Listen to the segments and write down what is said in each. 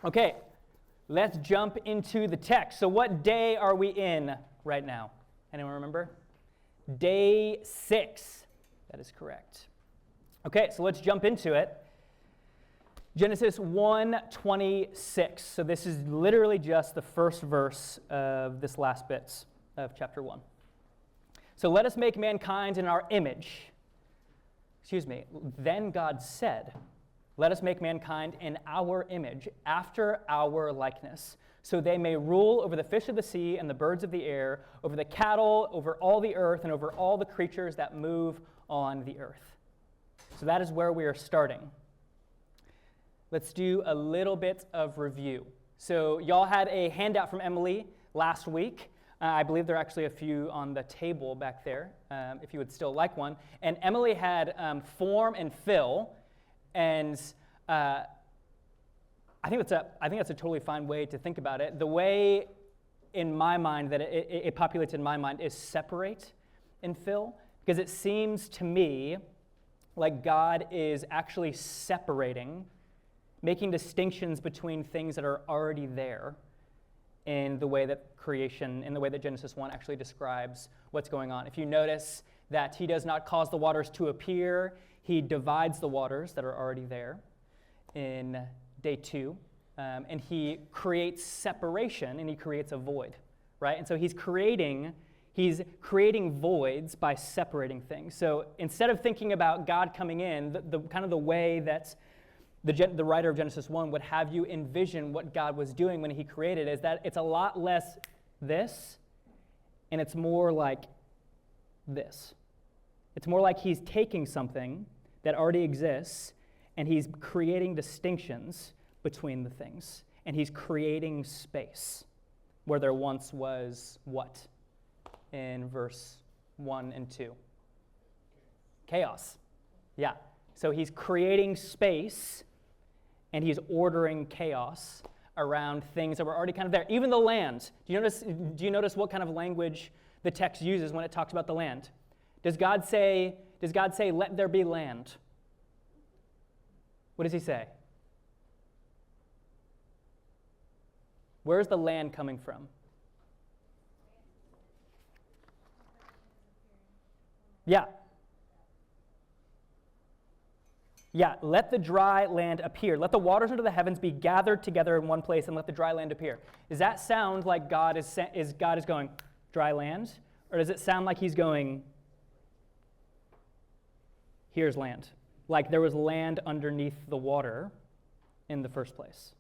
Okay, let's jump into the text. So what day are we in right now? Anyone remember? Day 6. That is correct. Okay, so let's jump into it. Genesis 1:26. So this is literally just the first verse of this last bit of chapter 1. So let us make mankind in our image. Then God said, let us make mankind in our image, after our likeness, so they may rule over the fish of the sea and the birds of the air, over the cattle, over all the earth, and over all the creatures that move on the earth. So that is where we are starting. Let's do a little bit of review. So y'all had a handout from Emily last week. I believe there are actually a few on the table back there, if you would still like one. And Emily had form and fill, and I think that's a totally fine way to think about it. The way in my mind that it populates in my mind is separate and fill, because it seems to me like God is actually separating, making distinctions between things that are already there in the way that creation, in the way that Genesis 1 actually describes what's going on. If you notice that he does not cause the waters to appear, he divides the waters that are already there in day 2, and he creates separation, and he creates a void, right? And so he's creating voids by separating things. So instead of thinking about God coming in, the kind of the way that the writer of Genesis 1 would have you envision what God was doing when he created is that it's a lot less this, and it's more like this. It's more like he's taking something that already exists, and he's creating distinctions between the things. And he's creating space where there once was what? In verse 1 and 2. Chaos. Yeah. So he's creating space, and he's ordering chaos around things that were already kind of there. Even the land. Do you notice what kind of language the text uses when it talks about the land? Does God say, let there be land? What does he say? Where's the land coming from? Yeah. Yeah, let the dry land appear. Let the waters under the heavens be gathered together in one place, and let the dry land appear. Does that sound like God is going, dry land? Or does it sound like he's going, here's land? Like there was land underneath the water in the first place.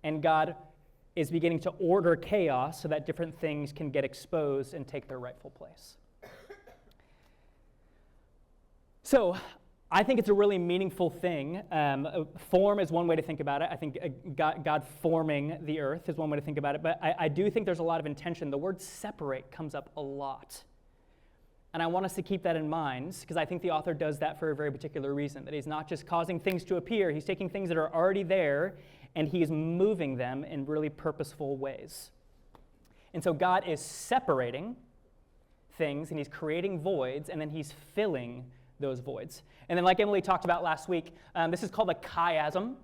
And God is beginning to order chaos so that different things can get exposed and take their rightful place. So I think it's a really meaningful thing. Form is one way to think about it. I think God forming the earth is one way to think about it. But I do think there's a lot of intention. The word separate comes up a lot. And I want us to keep that in mind, because I think the author does that for a very particular reason, that he's not just causing things to appear, he's taking things that are already there, and he's moving them in really purposeful ways. And so God is separating things, and he's creating voids, and then he's filling those voids. And then like Emily talked about last week, this is called a chiasm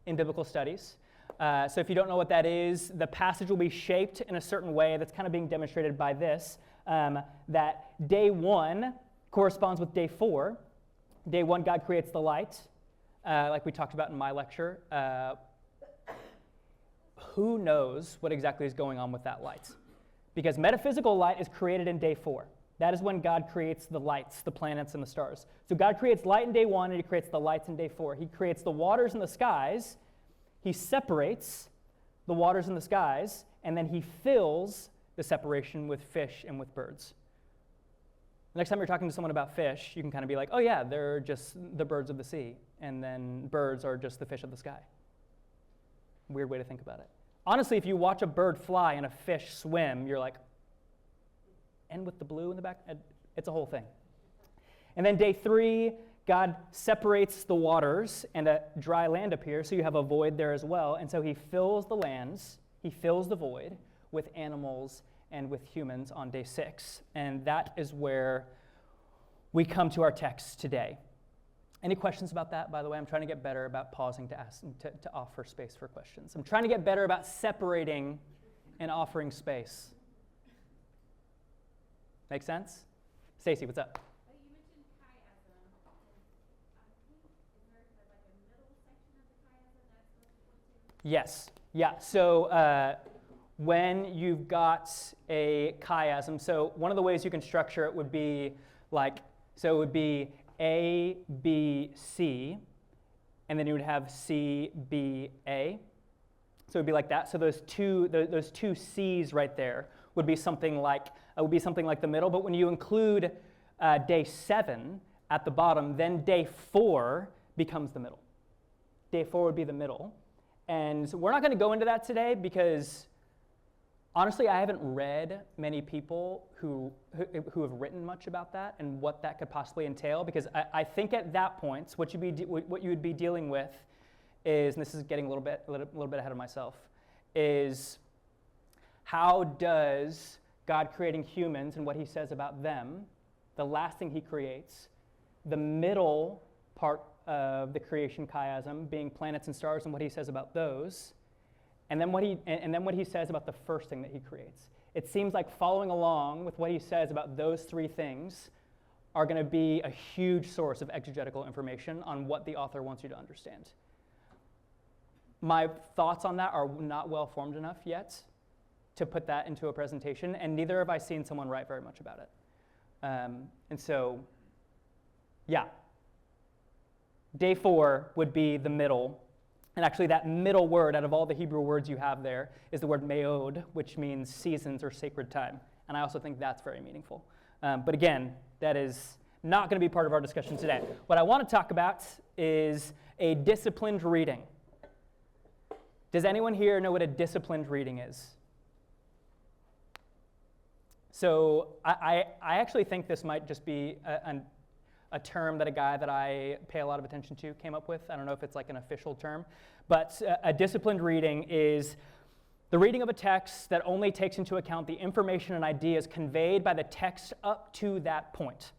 in biblical studies. So if you don't know what that is, the passage will be shaped in a certain way that's kind of being demonstrated by this, that day 1 corresponds with day 4. Day 1, God creates the light, like we talked about in my lecture. Who knows what exactly is going on with that light? Because metaphysical light is created in day 4. That is when God creates the lights, the planets, and the stars. So God creates light in day 1, and he creates the lights in day 4. He creates the waters and the skies. He separates the waters and the skies, and then he fills the separation with fish and with birds. Next time you're talking to someone about fish, you can kind of be like, oh yeah, they're just the birds of the sea, and then birds are just the fish of the sky. Weird way to think about it. Honestly, if you watch a bird fly and a fish swim, you're like, and with the blue in the back, it's a whole thing. And then day 3, God separates the waters and a dry land appears, so you have a void there as well. And so he fills the lands, he fills the void with animals and with humans on day 6. And that is where we come to our text today. Any questions about that, by the way? I'm trying to get better about pausing to ask to offer space for questions. I'm trying to get better about separating and offering space. Make sense? Stacy, what's up? You mentioned chiasm. Is there like a middle section of the chiasm that's supposed to point to? Yes. Yeah. So when you've got a chiasm, so one of the ways you can structure it would be like, so it would be A, B, C, and then you would have C, B, A. So it would be like that. So those two C's right there would be something like the middle. But when you include day 7 at the bottom, then day 4 becomes the middle. Day 4 would be the middle. And we're not going to go into that today because honestly, I haven't read many people who have written much about that and what that could possibly entail. Because I think at that point, what you would be dealing with is, and this is getting a little bit ahead of myself, is how does God creating humans and what he says about them, the last thing he creates, the middle part of the creation chiasm being planets and stars and what he says about those, and then what he says about the first thing that he creates. It seems like following along with what he says about those three things are going to be a huge source of exegetical information on what the author wants you to understand. My thoughts on that are not well formed enough yet to put that into a presentation, and neither have I seen someone write very much about it. And so, yeah. Day 4 would be the middle. And actually that middle word out of all the Hebrew words you have there is the word meod, which means seasons or sacred time. And I also think that's very meaningful. But again, that is not going to be part of our discussion today. What I want to talk about is a disciplined reading. Does anyone here know what a disciplined reading is? So I actually think this might just be a term that a guy that I pay a lot of attention to came up with. I don't know if it's like an official term, but a disciplined reading is the reading of a text that only takes into account the information and ideas conveyed by the text up to that point,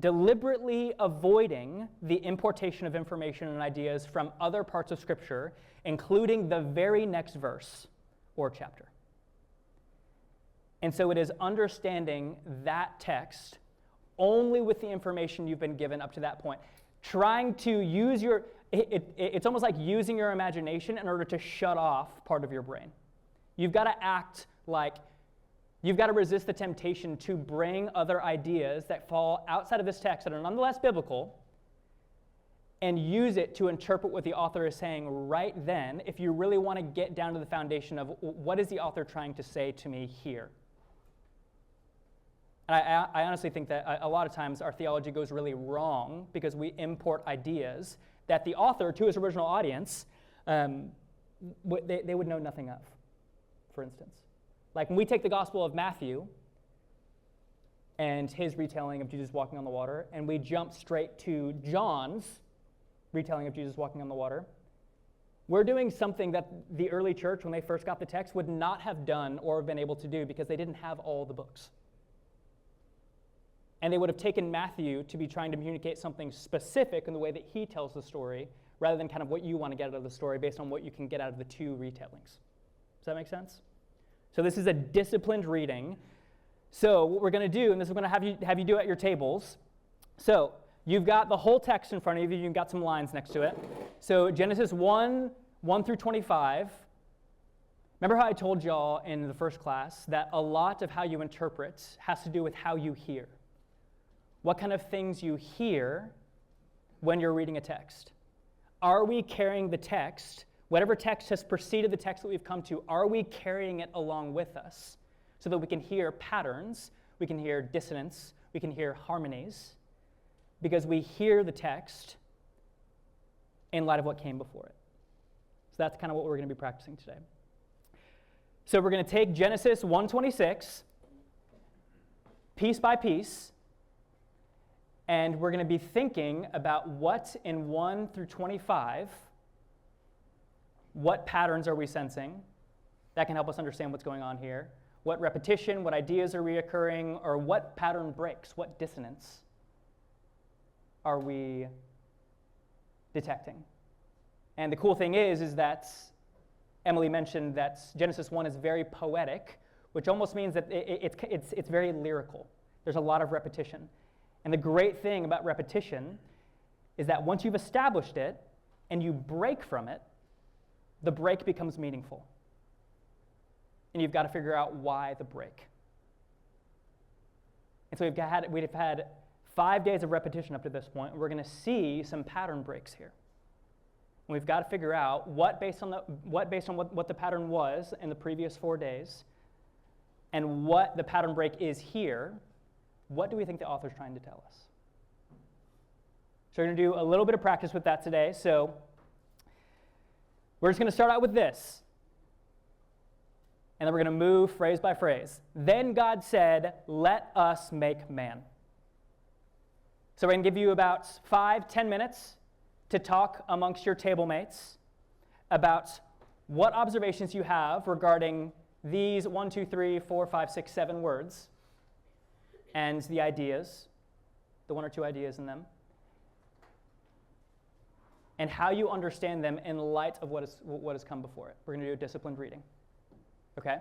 deliberately avoiding the importation of information and ideas from other parts of Scripture, including the very next verse or chapter. And so it is understanding that text only with the information you've been given up to that point. Trying to use it's almost like using your imagination in order to shut off part of your brain. You've got to act like, you've got to resist the temptation to bring other ideas that fall outside of this text that are nonetheless biblical and use it to interpret what the author is saying right then if you really want to get down to the foundation of what is the author trying to say to me here. And I honestly think that a lot of times our theology goes really wrong because we import ideas that the author, to his original audience, they would know nothing of, for instance. Like when we take the Gospel of Matthew and his retelling of Jesus walking on the water, and we jump straight to John's retelling of Jesus walking on the water, we're doing something that the early church, when they first got the text, would not have done or have been able to do because they didn't have all the books. And they would have taken Matthew to be trying to communicate something specific in the way that he tells the story, rather than kind of what you want to get out of the story based on what you can get out of the two retellings. Does that make sense? So this is a disciplined reading. So what we're going to do, and this is going to have you do at your tables. So you've got the whole text in front of you. You've got some lines next to it. So Genesis 1 through 25. Remember how I told y'all in the first class that a lot of how you interpret has to do with how you hear. What kind of things you hear when you're reading a text. Are we carrying the text, whatever text has preceded the text that we've come to, are we carrying it along with us so that we can hear patterns, we can hear dissonance, we can hear harmonies, because we hear the text in light of what came before it. So that's kind of what we're going to be practicing today. So we're going to take Genesis 1:26, piece by piece, and we're going to be thinking about what in 1 through 25, what patterns are we sensing? That can help us understand what's going on here. What repetition, what ideas are reoccurring, or what pattern breaks, what dissonance are we detecting. And the cool thing is that Emily mentioned that Genesis 1 is very poetic, which almost means that it's very lyrical. There's a lot of repetition. And the great thing about repetition is that once you've established it and you break from it, the break becomes meaningful. And you've got to figure out why the break. And so we've had 5 days of repetition up to this point, and we're going to see some pattern breaks here. And we've got to figure out what, based on what the pattern was in the previous 4 days, and what the pattern break is here, what do we think the author's trying to tell us? So we're going to do a little bit of practice with that today. So we're just going to start out with this. And then we're going to move phrase by phrase. Then God said, "Let us make man." So we're going to give you about 5-10 minutes to talk amongst your table mates about what observations you have regarding these 1, 2, 3, 4, 5, 6, 7 words and the ideas, the 1 or 2 ideas in them, and how you understand them in light of what has come before it. We're going to do a disciplined reading. Okay?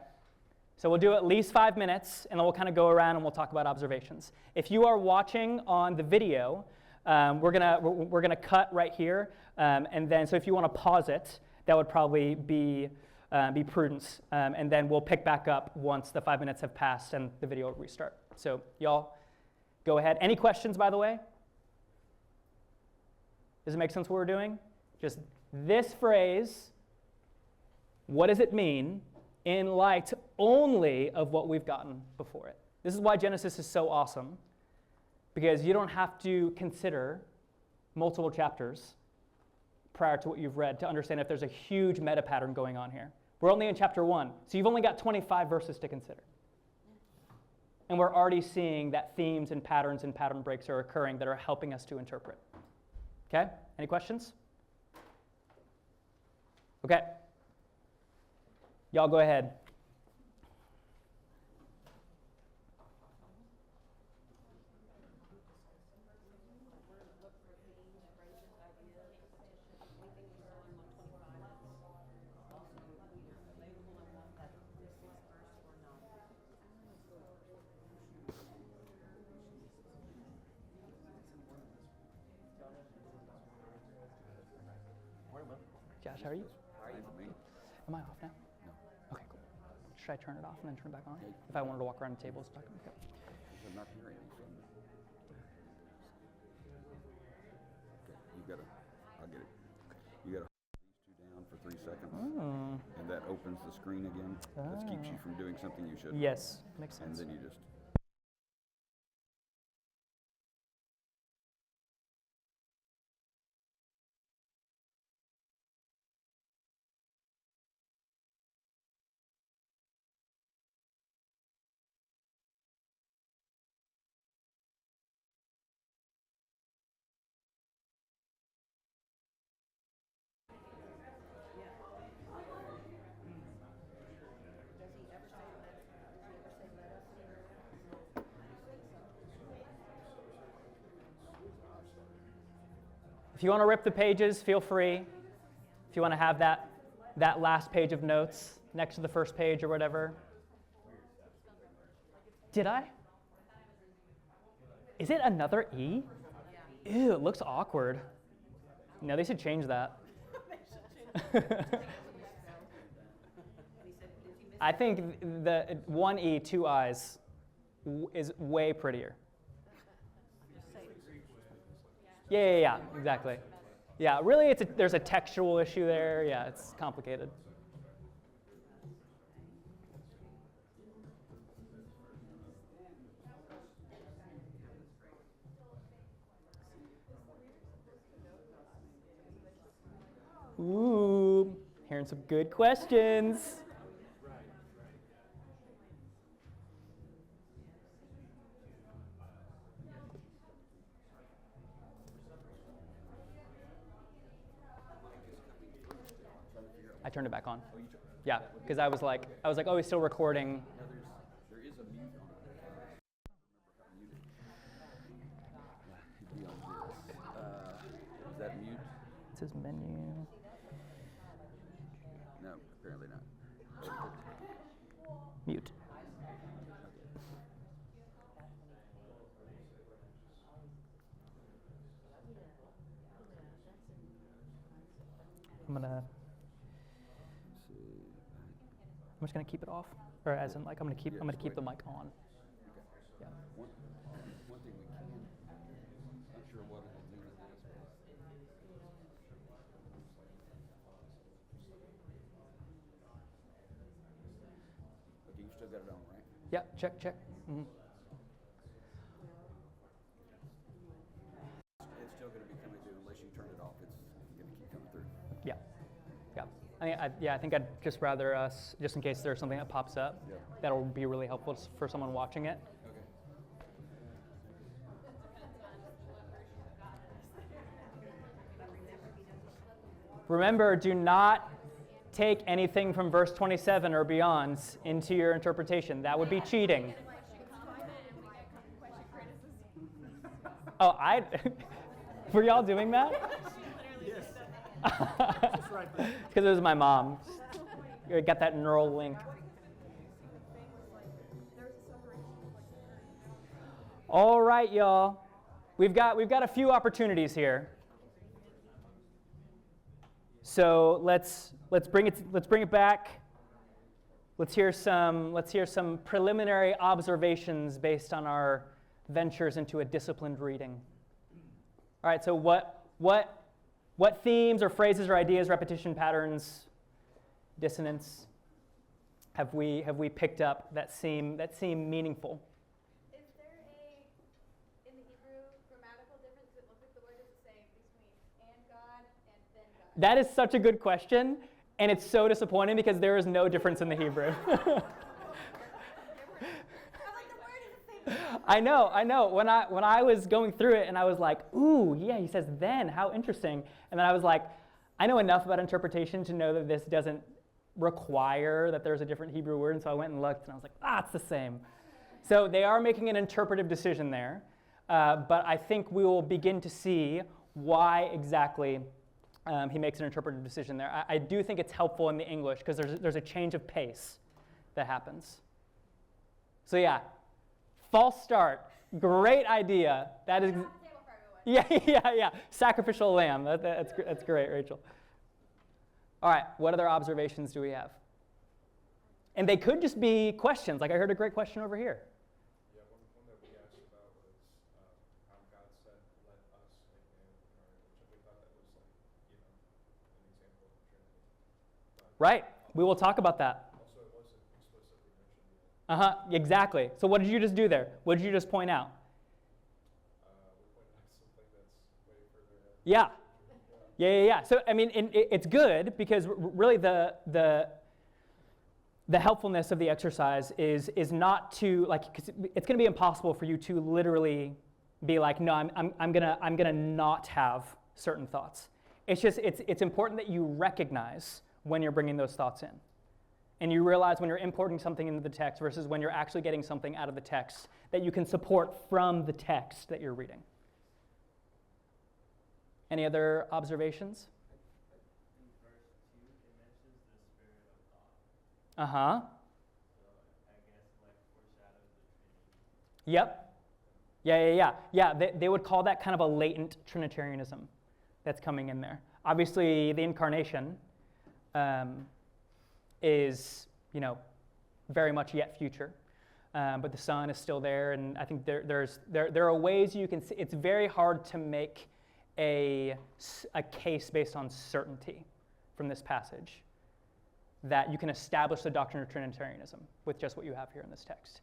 So we'll do at least 5 minutes, and then we'll kind of go around and we'll talk about observations. If you are watching on the video, we're gonna cut right here, and then so if you want to pause it, that would probably be prudence, and then we'll pick back up once the 5 minutes have passed and the video will restart. So y'all, go ahead. Any questions, by the way? Does it make sense what we're doing? Just this phrase, what does it mean in light only of what we've gotten before it? This is why Genesis is so awesome, because you don't have to consider multiple chapters prior to what you've read to understand if there's a huge meta pattern going on here. We're only in chapter 1, so you've only got 25 verses to consider. And we're already seeing that themes and patterns and pattern breaks are occurring that are helping us to interpret. Okay? Any questions? Okay. Y'all go ahead. Josh, how are you? Am I off now? No. Okay, cool. Should I turn it off and then turn it back on? If I wanted to walk around the tables, talk about it. I'm not hearing anything. Okay, I'll get it. You gotta hold these 2 down for 3 seconds, and that opens the screen again. That keeps you from doing something you shouldn't. Yes, makes And sense. then you just. If you want to rip the pages, feel free. If you want to have that last page of notes next to the first page or whatever. Did I? Is it another E? Ew, it looks awkward. No, they should change that. I think the 1 E, 2 I's is way prettier. Yeah, exactly. Yeah, really, there's a textual issue there. Yeah, it's complicated. Ooh, hearing some good questions. I turned it back on. Yeah, because I was like, oh, he's still recording. There is a mute on it. Is that mute? says menu. No, apparently not. Mute. I'm just gonna keep it off, or as in like I'm gonna keep the mic on. Yeah. One thing we can, not sure what it'll do to this, okay, you still got it on, right? Yeah. Check. Mhm. It's still gonna be coming through unless you turn it off, it's gonna keep coming through. Yeah. I think I'd just rather us, just in case there's something that pops up, Yeah. that'll be really helpful for someone watching it. Okay. Remember, do not take anything from verse 27 or beyond into your interpretation. That would be cheating. Oh, were y'all doing that? Yes. Because it was my mom. You got that neural link. All right, y'all. We've got a few opportunities here. So let's bring it back. Let's hear some preliminary observations based on our ventures into a disciplined reading. All right. So what themes or phrases or ideas, repetition patterns, dissonance have we picked up that seem meaningful? Is there in the Hebrew, grammatical difference? It looks like the word is the same between and God and then God. That is such a good question, and it's so disappointing because there is no difference in the Hebrew. I'm like, the word is the same. I know. When I was going through it and I was like, ooh, yeah, he says then, how interesting. And then I was like, I know enough about interpretation to know that this doesn't require that there's a different Hebrew word. And so I went and looked and I was like, it's the same. So they are making an interpretive decision there. But I think we will begin to see why exactly he makes an interpretive decision there. I do think it's helpful in the English because there's a change of pace that happens. So yeah, false start. Great idea. That is. Yeah. Sacrificial lamb. That's great, Rachel. All right. What other observations do we have? And they could just be questions. Like I heard a great question over here. Yeah, one that we asked about was how God said, "Let us make man," which we thought that was like, an example of the Trinity. But Right. We will talk about that. also, it wasn't explicitly mentioned yet. Exactly. So what did you just do there? What did you just point out? We pointed out something that's way further ahead. Yeah. So I mean, it's good because really the helpfulness of the exercise is not to like, 'cause it's going to be impossible for you to literally be like, no, I'm gonna not have certain thoughts. It's just it's important that you recognize when you're bringing those thoughts in, and you realize when you're importing something into the text versus when you're actually getting something out of the text that you can support from the text that you're reading. Any other observations? In verse 2, it mentions the spirit of thought. Uh-huh. So I guess like foreshadows the Trinity. Yep. Yeah. They would call that kind of a latent Trinitarianism that's coming in there. Obviously, the incarnation is, very much yet future, but the Son is still there, and I think there are ways you can see. It's very hard to make a case based on certainty from this passage that you can establish the doctrine of Trinitarianism with just what you have here in this text.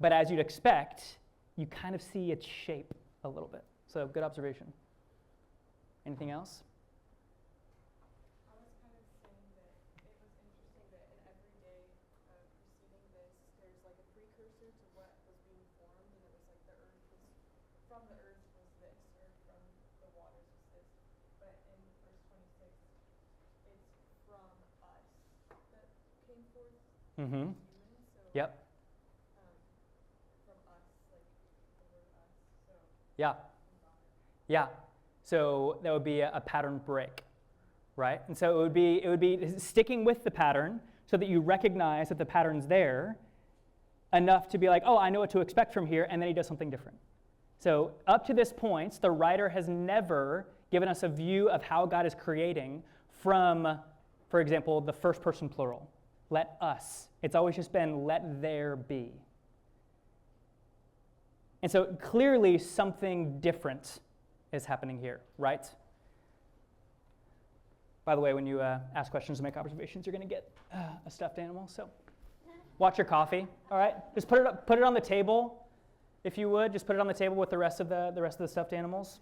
But as you'd expect, you kind of see its shape a little bit. So good observation. Anything else? I was kind of saying that it was interesting that in every day preceding this, there's like a precursor to what was being formed, and it was like the earth was, from the earth was this, or from the waters was this. But in verse 26, it's from us that came forth Mm-hmm. humans. So Yep. From us, like the word us. So Yeah. from God. Yeah. So that would be a pattern break, right? And so it would be sticking with the pattern so that you recognize that the pattern's there enough to be like, oh, I know what to expect from here, and then he does something different. So up to this point, the writer has never given us a view of how God is creating from, for example, the first person plural, let us. It's always just been let there be. And so clearly something different is happening here, right? By the way, when you ask questions and make observations, you're going to get a stuffed animal. So watch your coffee, all right? Just put it on the table, if you would. Just put it on the table with the rest of the stuffed animals.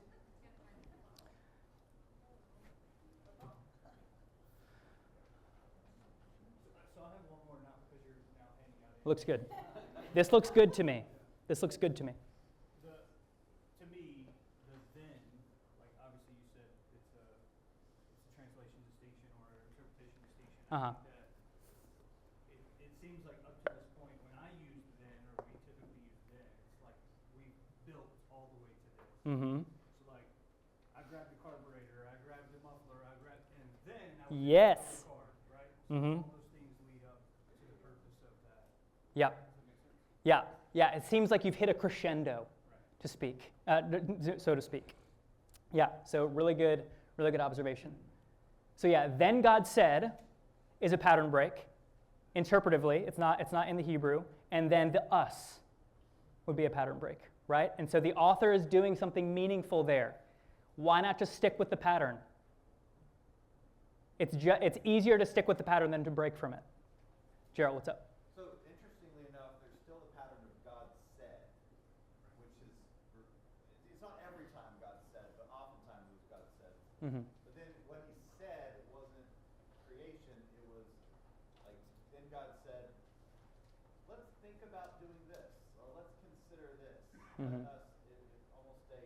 So I have one more now because you're now handing out. Looks good. This looks good to me. This looks good to me. To me, the then, like obviously you said it's a translation distinction or interpretation distinction. Uh-huh. I think that it seems like up to this point, when I use then or we typically use then, it's like we built all the way to this. Mm-hmm. So like, I grabbed the carburetor, I grabbed the muffler, and then I was Yes. in the car, right? So Mm-hmm. all those things lead up to the purpose of that. Yeah. Does that make sense? Yeah. Yeah. It seems like you've hit a crescendo, Right. to speak, so to speak. Yeah. So really good observation. So yeah, then God said is a pattern break. Interpretively, it's not in the Hebrew. And then the us would be a pattern break, right? And so the author is doing something meaningful there. Why not just stick with the pattern? It's easier to stick with the pattern than to break from it. Gerald, what's up? So interestingly enough, there's still the pattern of God said, which is, it's not every time God said, but oftentimes it was God said. Mm-hmm. But then what he said, it wasn't creation, it was like, then God said, let's think about doing this, or let's consider this. Mhm. Let us, it's almost a,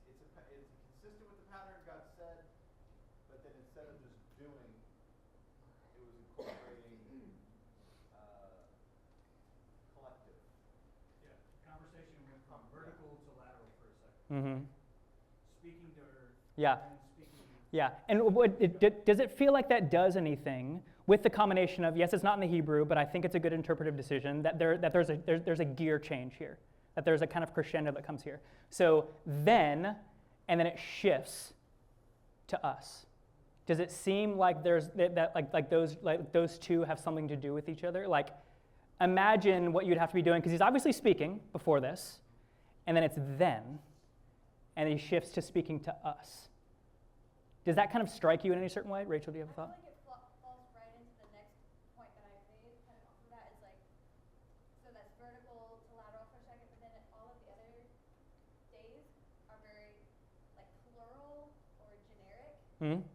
it's consistent with the pattern God said, but then instead of just doing, it was incorporating collective. Yeah, conversation went from vertical to lateral for a second. Mm-hmm. Speaking to earth. Yeah. And then speaking to Yeah, and does it feel like that does anything with the combination of, yes, it's not in the Hebrew, but I think it's a good interpretive decision, that there's a gear change here, that there's a kind of crescendo that comes here. So then, and then it shifts to us. Does it seem like there's those two have something to do with each other? Like, imagine what you'd have to be doing, because he's obviously speaking before this, and then it's then, and he shifts to speaking to us. Does that kind of strike you in any certain way? Rachel, do you have a I thought? feel like it falls right into the next point that I made, kind of off of that, is like, so that's vertical to lateral for a second, but then all of the other days are very, like, plural or generic. Hmm?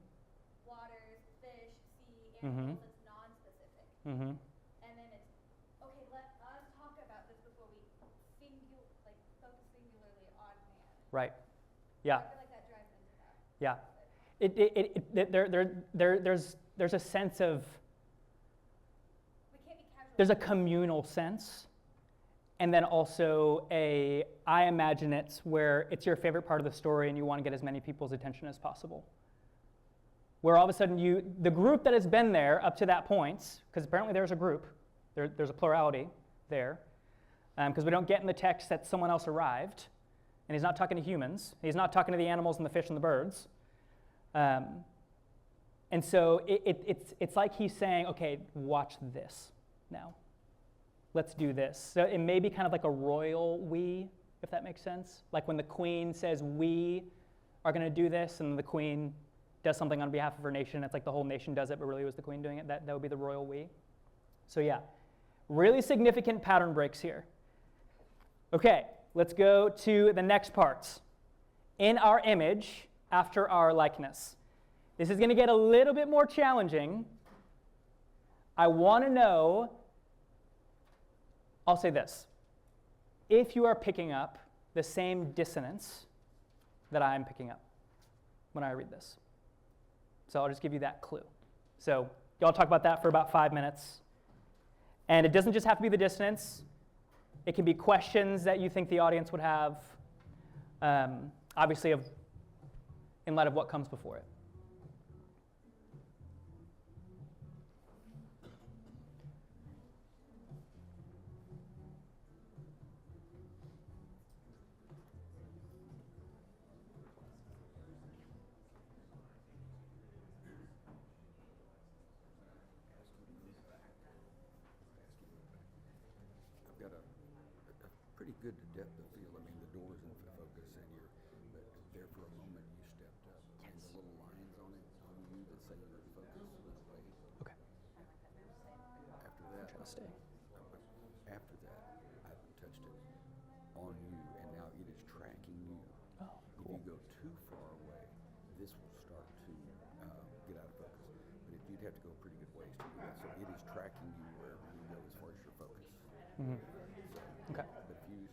Waters, fish, sea, Mhm. animals, it's non-specific. Mm-hmm. And then it's, okay, let us talk about this before we focus singularly on man. Right. Yeah. I feel like that drives into that. Yeah. There's a sense of, We can't be casual. there's a communal sense, and then also I imagine it's where it's your favorite part of the story and you want to get as many people's attention as possible. Where all of a sudden the group that has been there up to that point, because apparently there's a group, there's a plurality there, because we don't get in the text that someone else arrived, and he's not talking to humans, he's not talking to the animals and the fish and the birds. And so it's like he's saying, okay, watch this now. Let's do this. So it may be kind of like a royal we, if that makes sense. Like when the queen says, we are going to do this, and the queen does something on behalf of her nation. It's like the whole nation does it, but really it was the queen doing it. That would be the royal we. So yeah, really significant pattern breaks here. Okay, let's go to the next parts. In our image, after our likeness. This is going to get a little bit more challenging. I want to know, I'll say this. If you are picking up the same dissonance that I'm picking up when I read this. So I'll just give you that clue. So y'all talk about that for about 5 minutes. And it doesn't just have to be the dissonance. It can be questions that you think the audience would have. Obviously, of in light of what comes before it. I've got a pretty good depth of field. I mean, the door's in focus, and but there for a moment you stepped up, and the little lines on you that say you're in focus went away. Okay. After that, Try to stay. after that, I touched it on you, and now it is tracking you. Oh, cool. If you go too far away, this will start to get out of focus. But you'd have to go a pretty good ways to do that. So it is tracking you wherever you go as far as your focus. Mhm. Okay. But if you,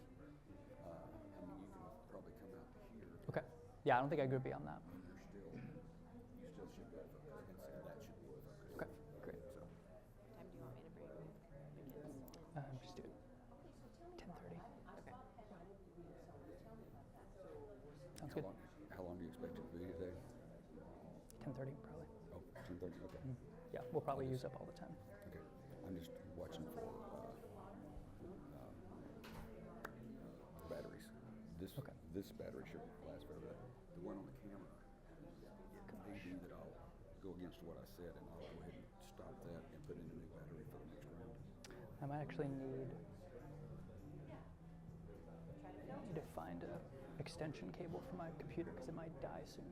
I mean, you can probably come out to here, Okay. Yeah, I don't think I could be on that. and you still should be in focus, and so that should be in focus. Okay, great. So, Time do you want me to bring the kids? Just do it. 10:30. Okay. Sounds good. how long do you expect it to be today? 10:30 probably. Oh, 10:30, okay. Yeah, we'll probably use up all the time. Okay. I'm just watching for batteries. This battery should last forever. The one on the camera, it may be that I'll go against what I said, and I'll go ahead and stop that and put in a new battery for the next round. I might actually need to find a extension cable for my computer because it might die soon.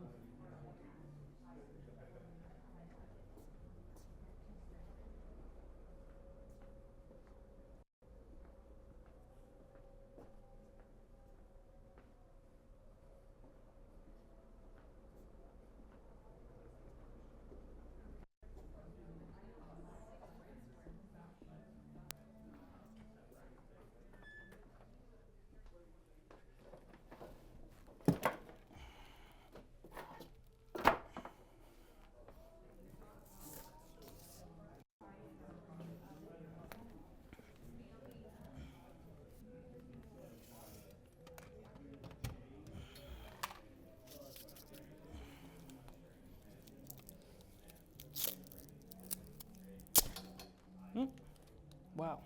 Wow.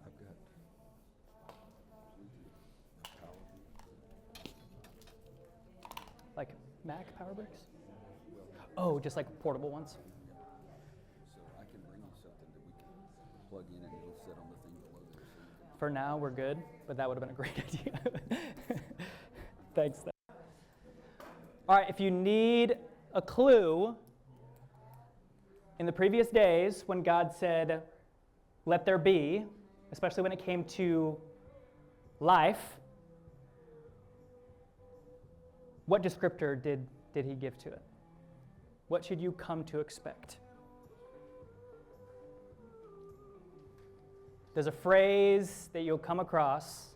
I've got power. Like Mac Power Bricks? Oh, just like portable ones? So I can bring you something that we can plug in, and it'll sit on the thing below there. So you can For now, we're good, but that would have been a great idea. Thanks. All right, if you need a clue, in the previous days when God said, let there be, especially when it came to life, what descriptor did he give to it? What should you come to expect? There's a phrase that you'll come across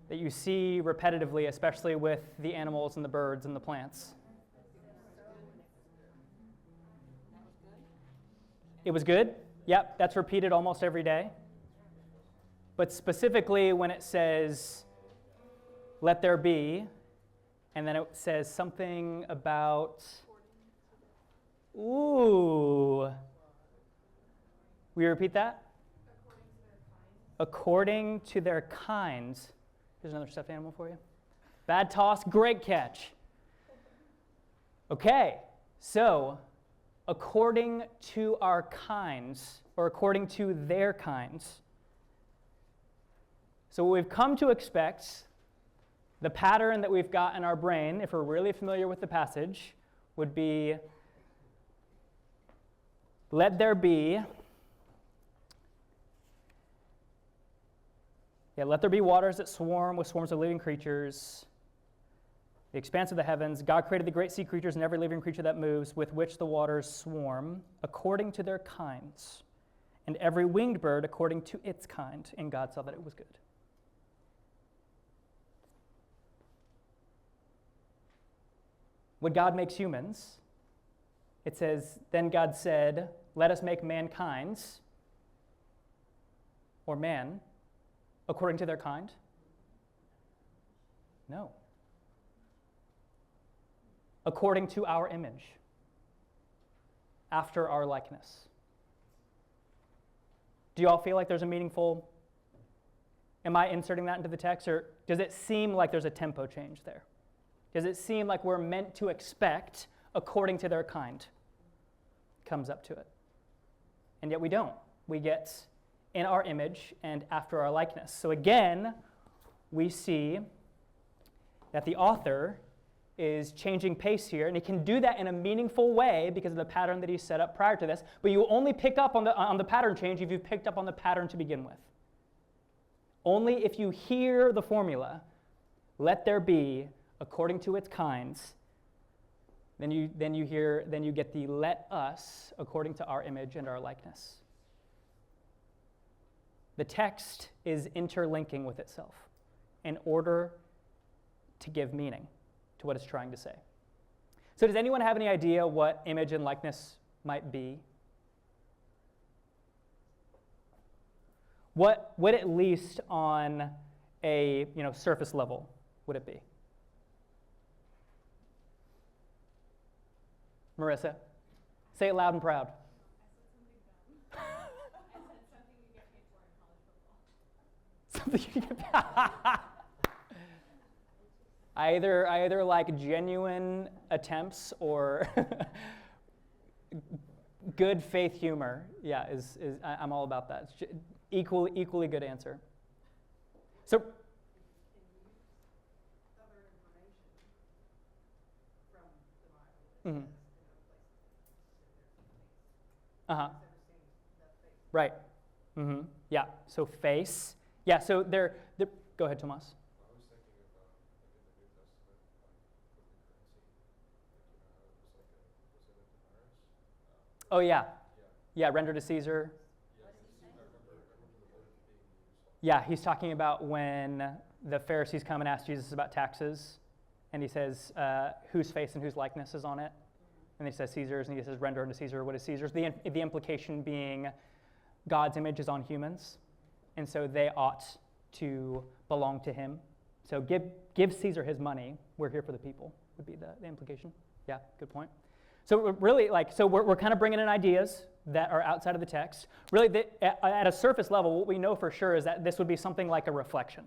that you see repetitively, especially with the animals and the birds and the plants. It was good? Yep, that's repeated almost every day. But specifically when it says, let there be, and then it says something about, ooh. Will you repeat that? According to their kinds. Here's another stuffed animal for you. Bad toss, great catch. Okay, so according to our kinds, or according to their kinds. So what we've come to expect, the pattern that we've got in our brain, if we're really familiar with the passage, would be, let there be, let there be waters that swarm with swarms of living creatures, the expanse of the heavens. God created the great sea creatures and every living creature that moves, with which the waters swarm, according to their kinds, and every winged bird according to its kind. And God saw that it was good. when God makes humans, it says, then God said, let us make mankind, or man, according to their kind? No. According to our image, after our likeness. Do you all feel like there's a meaningful, am I inserting that into the text, or does it seem like there's a tempo change there? Does it seem like we're meant to expect according to their kind? Comes up to it. And yet we don't. We get in our image and after our likeness. So again, we see that the author is changing pace here, and he can do that in a meaningful way because of the pattern that he set up prior to this, but you only pick up on the pattern change if you've picked up on the pattern to begin with. Only if you hear the formula, let there be according to its kinds, then you get the let us according to our image and our likeness. The text is interlinking with itself in order to give meaning to what it's trying to say. So does anyone have any idea what image and likeness might be? What would, at least on a surface level, would it be? Marissa, say it loud and proud. I said something you get paid for in college football. Something you get either like genuine attempts or good faith humor. Yeah, I'm all about that. It's equally good answer. So. Other information from the Bible. Mm-hmm. Uh-huh. Right. Mm-hmm. Yeah. So face. Yeah. So they're go ahead, Tomas. I was thinking about, like in the New Testament, like with the currency, like was it a denarius? Oh yeah. Yeah. Yeah. Render to Caesar. Yeah, I remember the word being used. Yeah. He's talking about when the Pharisees come and ask Jesus about taxes, and he says, "Whose face and whose likeness is on it?" And he says Caesar's, and he says, "Render unto Caesar what is Caesar's." The implication being God's image is on humans, and so they ought to belong to him. So give Caesar his money. We're here for the people, would be the implication. Yeah, good point. So we're really we're kind of bringing in ideas that are outside of the text. Really, at a surface level, what we know for sure is that this would be something like a reflection,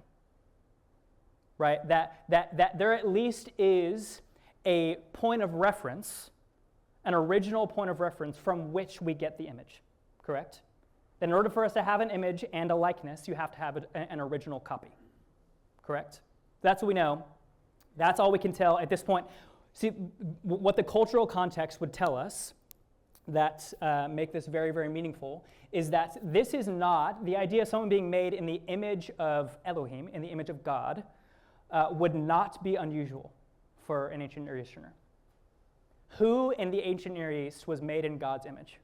right? That there at least is a point of reference, an original point of reference from which we get the image, correct? That in order for us to have an image and a likeness, you have to have an original copy, correct? That's what we know. That's all we can tell at this point. See, what the cultural context would tell us that make this very, very meaningful is that this is not, the idea of someone being made in the image of Elohim, in the image of God, would not be unusual for an ancient Near Easterner. Who in the ancient Near East was made in God's image,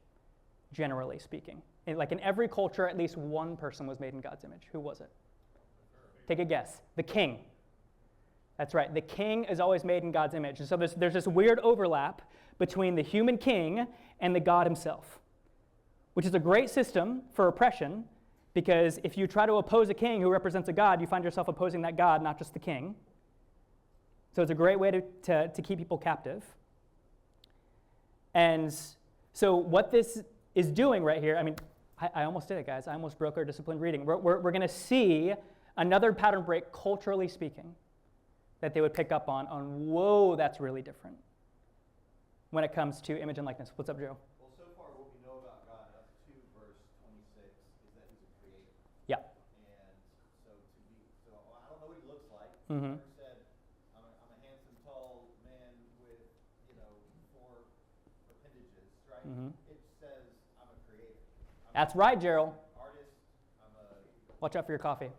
generally speaking? Like in every culture, at least one person was made in God's image. Who was it? Take a guess. The king. That's right. The king is always made in God's image. And so there's this weird overlap between the human king and the God himself, which is a great system for oppression, because if you try to oppose a king who represents a God, you find yourself opposing that God, not just the king. So it's a great way to keep people captive. And so what this is doing right here, I mean, I almost did it, guys. I almost broke our disciplined reading. We're going to see another pattern break, culturally speaking, that they would pick up on, whoa, that's really different when it comes to image and likeness. What's up, Joe? Well, so far what we know about God up to verse 26 is that he's a creator. Yeah. And so I don't know what he looks like. Mm-hmm. He said, I'm a handsome, tall man with, four appendages, right? Mm-hmm. It says I'm a creator. That's right, Gerald. Artist. Watch out for your coffee.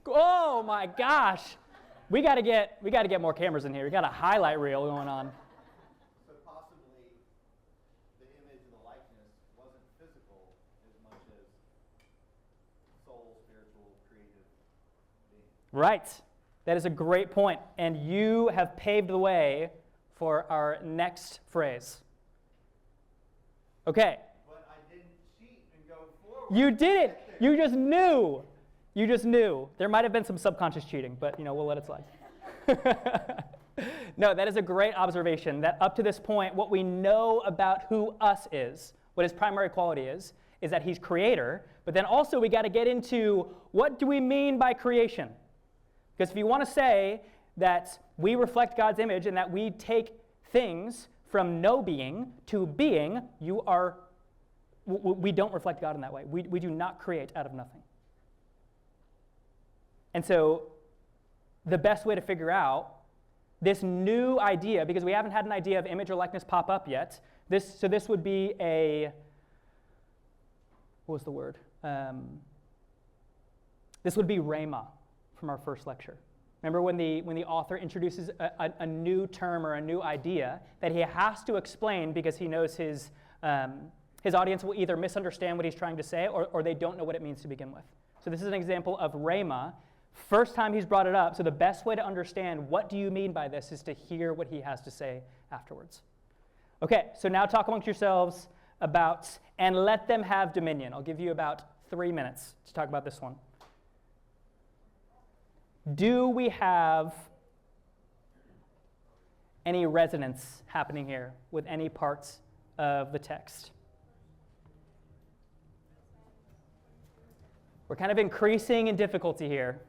Oh my gosh. We got to get more cameras in here. We got a highlight reel going on. So possibly the image and the likeness wasn't physical as much as soul, spiritual, creative being. Right. That is a great point, and you have paved the way for our next phrase. Okay. But I didn't cheat and go forward. You did it. Get there. You just knew. You just knew. There might have been some subconscious cheating, but we'll let it slide. No, that is a great observation, that up to this point, what we know about who us is, what his primary quality is that he's creator, but then also we got to get into what do we mean by creation? Because if you want to say that we reflect God's image and that we take things from no being to being, we don't reflect God in that way. We do not create out of nothing. And so the best way to figure out this new idea, because we haven't had an idea of image or likeness pop up yet, this would be what was the word? This would be rhema from our first lecture. Remember when the author introduces a new term or a new idea that he has to explain because he knows his audience will either misunderstand what he's trying to say or they don't know what it means to begin with. So this is an example of rhema. First time he's brought it up, so the best way to understand what do you mean by this is to hear what he has to say afterwards. Okay, so now talk amongst yourselves about, and let them have dominion. I'll give you about 3 minutes to talk about this one. Do we have any resonance happening here with any parts of the text? We're kind of increasing in difficulty here.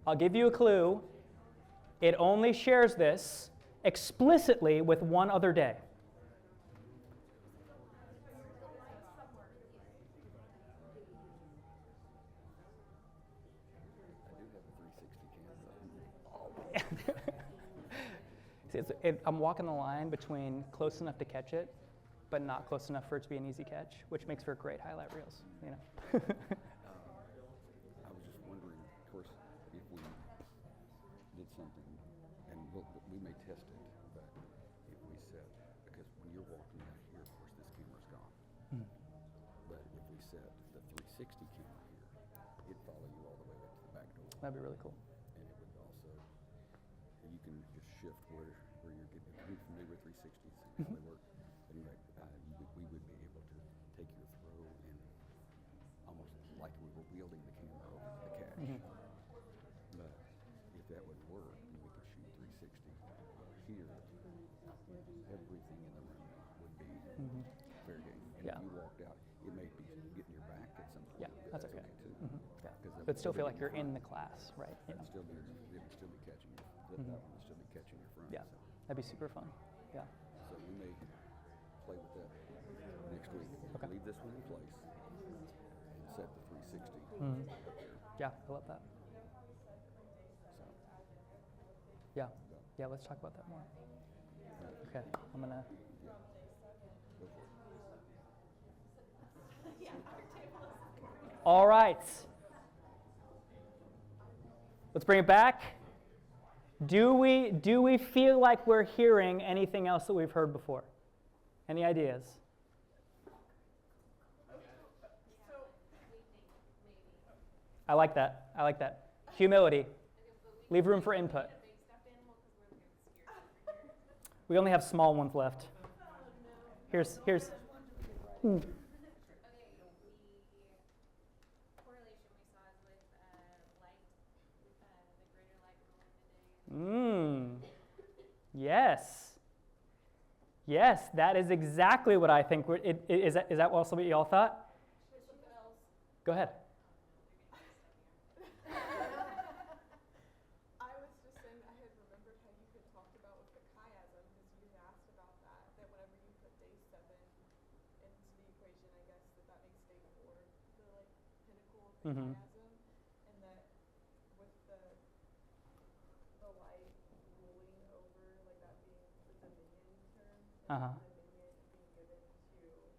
I'll give you a clue. It only shares this explicitly with one other day. See, I'm walking the line between close enough to catch it, but not close enough for it to be an easy catch, which makes for great highlight reels. I was just wondering, of course, if we did something, and we may test it, but if we set, because when you're walking out here, of course, this camera's gone. But if we set the 360 camera here, it'd follow you all the way back to the back door. That'd be really cool. And it would also, you can just shift where you're getting, if you're familiar with 360s, how they work. Anyway, we would be able to take your throw and almost like we were wielding the camera over the catch. But if that would work, then we could shoot 360 here. Everything in the room would be fair game. And Yeah. if you walked out, it may be getting your back at some point. Yeah, but that's okay. too. Yeah. 'Cause that But still would feel be like you're in front. the class, right? You know? It would still be catching you. That one would still be catching your front. Yeah, So. that'd be super fun. Yeah. So we may play with that next week. Okay. Leave this one in place and set the 360 up there. Yeah, I love that. So, Yeah. Yeah, let's talk about that more. Okay, I'm gonna. go for it. All right. Let's bring it back. Do we feel like we're hearing anything else that we've heard before? Any ideas? I like that. I like that. Humility. Leave room for input. We only have small ones left. Here's. Okay, the correlation we saw is with light, the greater light ruling the day. Yes. Yes, that is exactly what I think. Is that also what you all thought? Go ahead. I was just saying I had remembered how you had talked about with the chiasm, because you had asked about that whenever you put day 7 into the equation, I guess that makes day 4 the like pinnacle of the chiasm, and that with the light ruling over, like that being the dominion term, Uh-huh. dominion being given to people.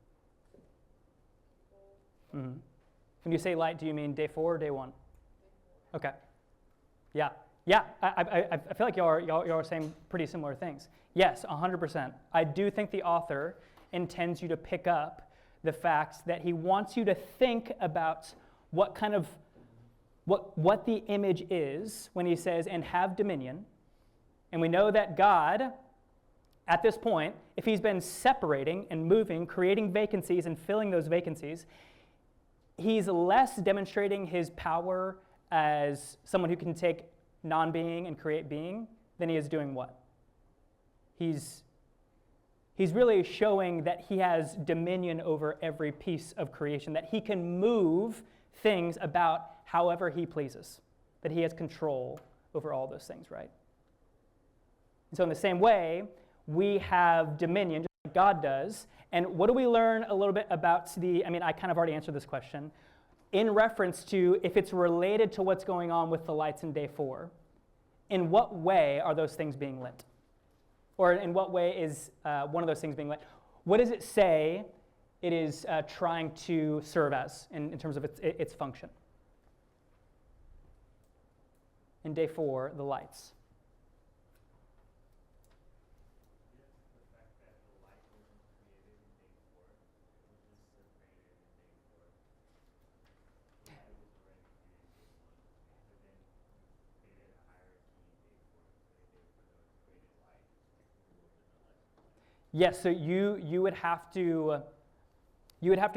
When you say light, do you mean day 4 or day 1? Okay. Yeah. Yeah, I feel like y'all are saying pretty similar things. Yes, 100%. I do think the author intends you to pick up the fact that he wants you to think about what the image is when he says, and have dominion. And we know that God, at this point, if he's been separating and moving, creating vacancies and filling those vacancies, he's less demonstrating his power as someone who can take non-being and create being than he is doing what? He's really showing that he has dominion over every piece of creation, that he can move things about however he pleases, that he has control over all those things, right? And so in the same way, we have dominion, just like God does. And what do we learn a little bit about I kind of already answered this question, in reference to if it's related to what's going on with the lights in day 4, in what way are those things being lit? Or in what way is one of those things being lit? What does it say it is trying to serve as in terms of its function? In day 4, the lights. Yes, so you would have to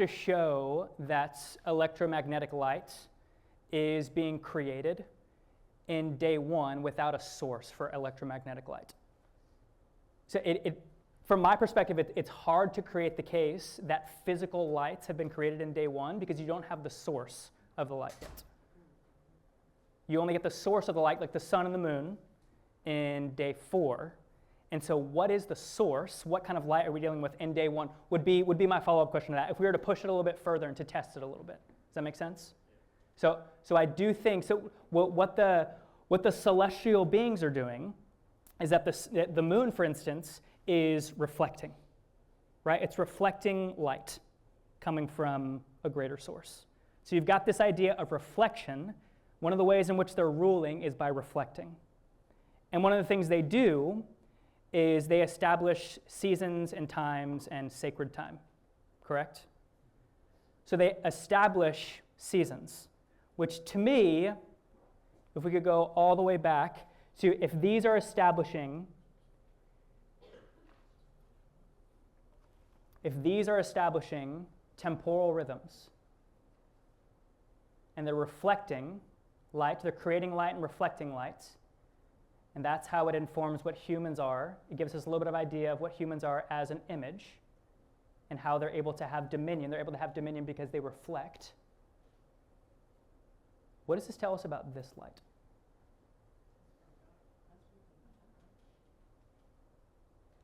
show that electromagnetic light is being created in day 1 without a source for electromagnetic light. So from my perspective, it's hard to create the case that physical lights have been created in day 1 because you don't have the source of the light yet. You only get the source of the light, like the sun and the moon, in day 4. And so what is the source? What kind of light are we dealing with in day 1 would be my follow-up question to that, if we were to push it a little bit further and to test it a little bit. Does that make sense? So I do think, what the celestial beings are doing is that the moon, for instance, is reflecting, right? It's reflecting light coming from a greater source. So you've got this idea of reflection. One of the ways in which they're ruling is by reflecting. And one of the things they do is they establish seasons and times and sacred time, correct? So they establish seasons, which to me, if we could go all the way back to if these are establishing temporal rhythms, and they're reflecting light, they're creating light and reflecting light, and that's how it informs what humans are. It gives us a little bit of idea of what humans are as an image and how they're able to have dominion. They're able to have dominion because they reflect. What does this tell us about this light?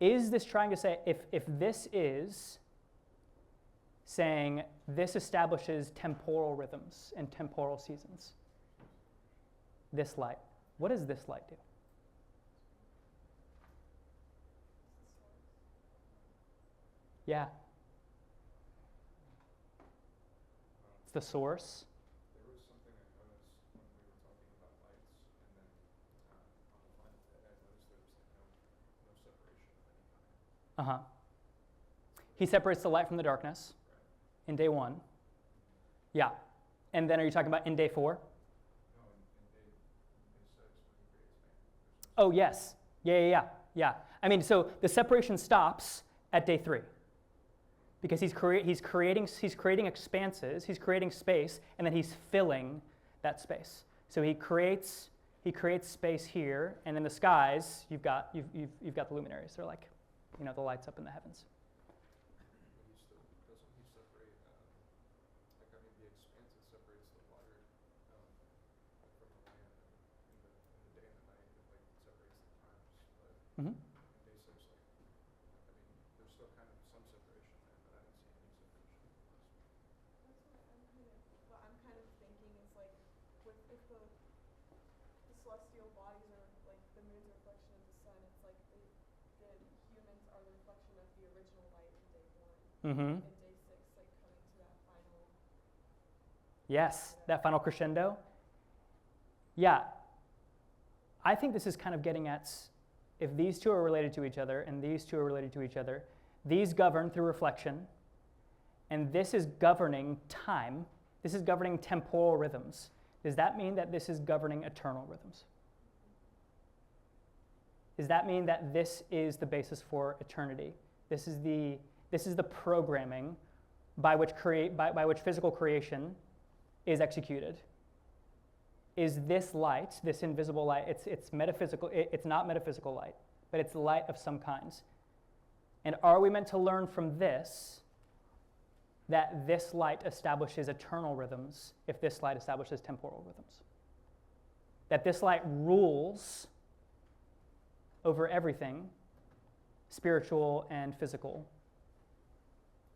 Is this trying to say, if this is saying this establishes temporal rhythms and temporal seasons, this light, what does this light do? Yeah. It's the source. There was something I noticed when we were talking about lights, and then on the final day, I noticed there was no separation of any kind. He separates the light from the darkness in day 1. Yeah. And then are you talking about in day 4? No, in day 6 when he creates man. Oh, yes. Yeah. I mean, so the separation stops at day 3. Because he's creating expanses, he's creating space, and then he's filling that space. So he creates space here, and in the skies you've got the luminaries. They're like, the lights up in the heavens. But doesn't he separate, the expanse separates the water from the land, and in the day and the night, it separates the times. But Mm-hmm. in day 6, there's still kind of some separation there, but I don't see any separation. What I'm kind of thinking is like, if the celestial bodies are like the moon's reflection of the sun, it's like the humans are the reflection of the original light in day 1. Mm-hmm. And day 6, like coming to that final. Yes, that final crescendo. Yeah. I think this is kind of getting at if these two are related to each other and these two are related to each other, these govern through reflection, and this is governing time. This is governing temporal rhythms. Does that mean that this is governing eternal rhythms? Does that mean that this is the basis for eternity? This is the programming by which physical creation is executed. Is this light, this invisible light, it's metaphysical, it's not metaphysical light, but it's light of some kinds. And are we meant to learn from this that this light establishes eternal rhythms if this light establishes temporal rhythms? That this light rules over everything, spiritual and physical,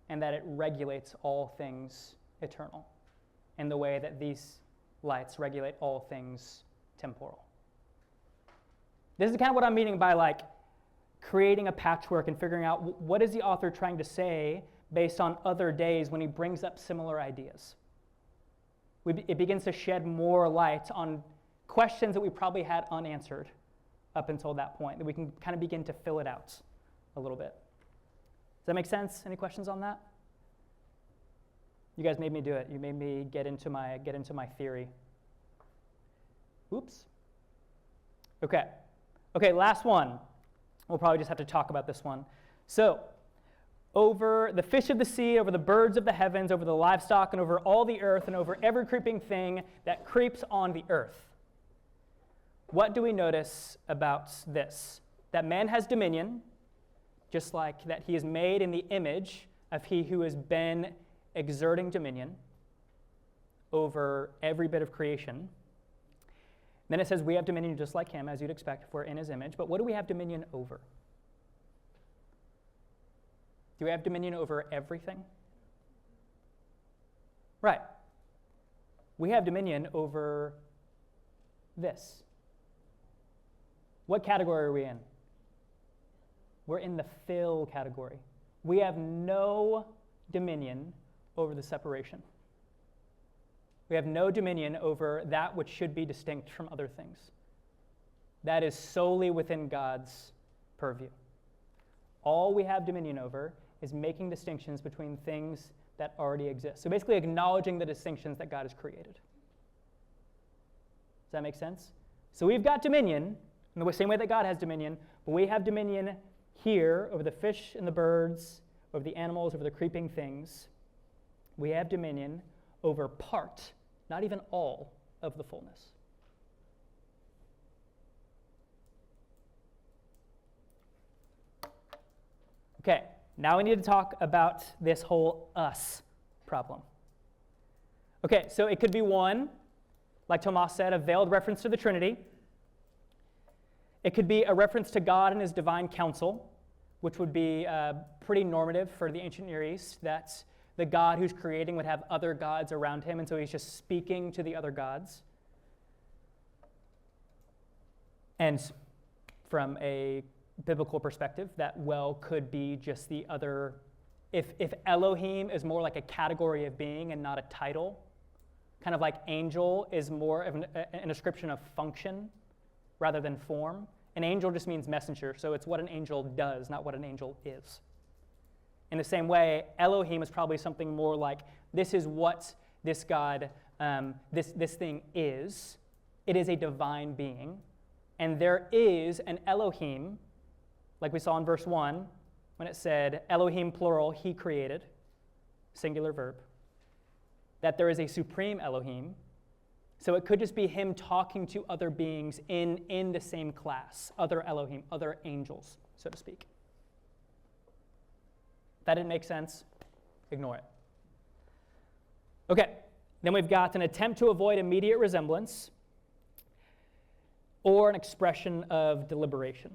and that it regulates all things eternal in the way that these lights regulate all things temporal. This is kind of what I'm meaning by like creating a patchwork and figuring out what is the author trying to say based on other days when he brings up similar ideas. It begins to shed more light on questions that we probably had unanswered up until that point, that we can kind of begin to fill it out a little bit. Does that make sense? Any questions on that? You guys made me do it. You made me get into my theory. Oops. Okay, last one. We'll probably just have to talk about this one. So, over the fish of the sea, over the birds of the heavens, over the livestock, and over all the earth, and over every creeping thing that creeps on the earth. What do we notice about this? That man has dominion, just like that he is made in the image of he who has been exerting dominion over every bit of creation. Then it says we have dominion just like him, as you'd expect if we're in his image. But what do we have dominion over? Do we have dominion over everything? Right. We have dominion over this. What category are we in? We're in the fill category. We have no dominion over the separation. We have no dominion over that which should be distinct from other things. That is solely within God's purview. All we have dominion over is making distinctions between things that already exist. So basically acknowledging the distinctions that God has created. Does that make sense? So we've got dominion in the same way that God has dominion, but we have dominion here over the fish and the birds, over the animals, over the creeping things. We have dominion over part, not even all, of the fullness. Okay, now we need to talk about this whole us problem. Okay, so it could be one, like Tomas said, a veiled reference to the Trinity. It could be a reference to God and his divine counsel, which would be pretty normative for the ancient Near East, that the God who's creating would have other gods around him, and so he's just speaking to the other gods. And from a biblical perspective, that well could be just the other, if Elohim is more like a category of being and not a title, kind of like angel is more of an description of function rather than form. An angel just means messenger, so it's what an angel does, not what an angel is. In the same way, Elohim is probably something more like, this is what this God, this thing is. It is a divine being. And there is an Elohim, like we saw in verse 1, when it said, Elohim plural, he created, singular verb. That there is a supreme Elohim. So it could just be him talking to other beings in the same class, other Elohim, other angels, so to speak. If that didn't make sense, ignore it. Okay, then we've got an attempt to avoid immediate resemblance or an expression of deliberation.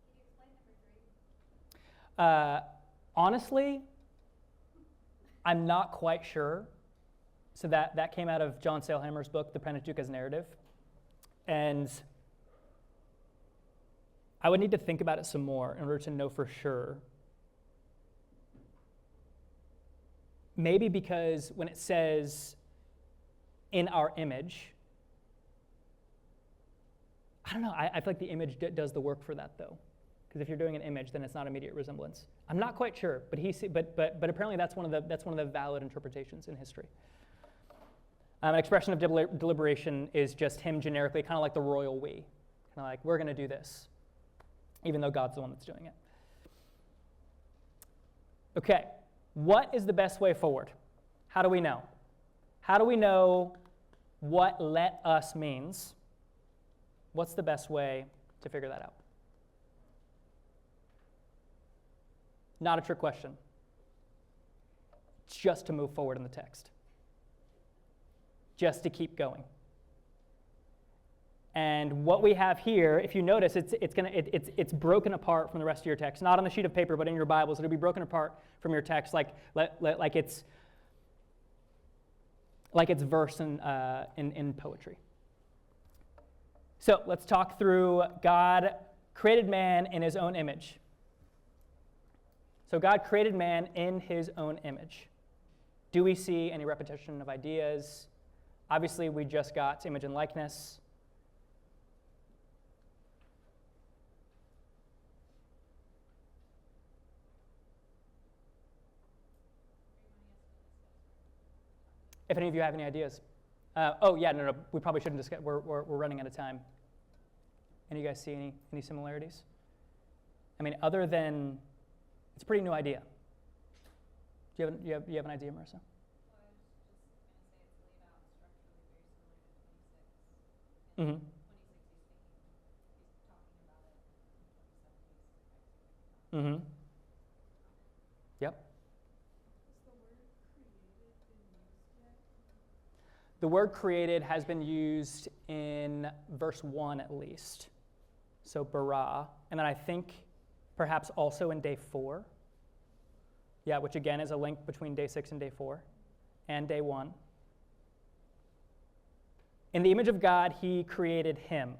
Can you explain number 3? Honestly, I'm not quite sure. So that came out of John Sailhamer's book, The Pentateuch as Narrative. And I would need to think about it some more in order to know for sure. Maybe because when it says in our image, I don't know. I feel like the image does the work for that, though. Because if you're doing an image, then it's not immediate resemblance. I'm not quite sure, but but apparently that's one of the valid interpretations in history. An expression of deliberation is just him generically, kind of like the royal we. Kind of like, we're going to do this, even though God's the one that's doing it. Okay, what is the best way forward? How do we know? How do we know what let us means? What's the best way to figure that out? Not a trick question. It's just to move forward in the text. Just to keep going. And what we have here, if you notice, it's broken apart from the rest of your text. Not on the sheet of paper, but in your Bibles. It'll be broken apart from your text like it's verse in poetry. So let's talk through God created man in his own image. So God created man in his own image. Do we see any repetition of ideas? Obviously, we just got image and likeness. If any of you have any ideas. No, we probably shouldn't discuss. We're running out of time. Any of you guys see any similarities? I mean, other than, it's a pretty new idea. Do you have an idea, Marissa? Mm-hmm. Mm-hmm. Yep. The word created has been used in verse 1 at least. So bara. And then I think perhaps also in day 4. Yeah, which again is a link between day 6 and day 4 and day 1. In the image of God, he created him.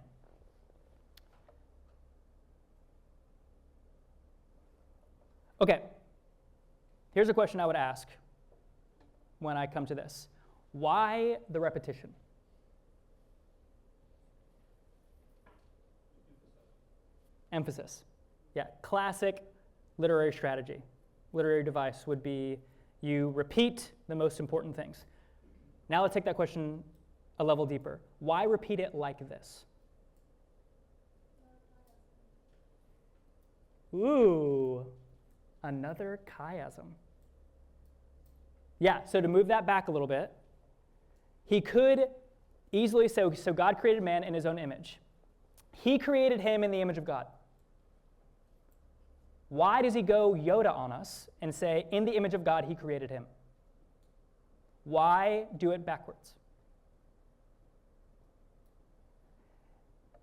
Okay, here's a question I would ask when I come to this. Why the repetition? Emphasis. Yeah, classic literary strategy. Literary device would be you repeat the most important things. Now let's take that question a level deeper. Why repeat it like this? Ooh, another chiasm. Yeah, so to move that back a little bit, he could easily say, so God created man in his own image. He created him in the image of God. Why does he go Yoda on us and say, in the image of God, he created him? Why do it backwards?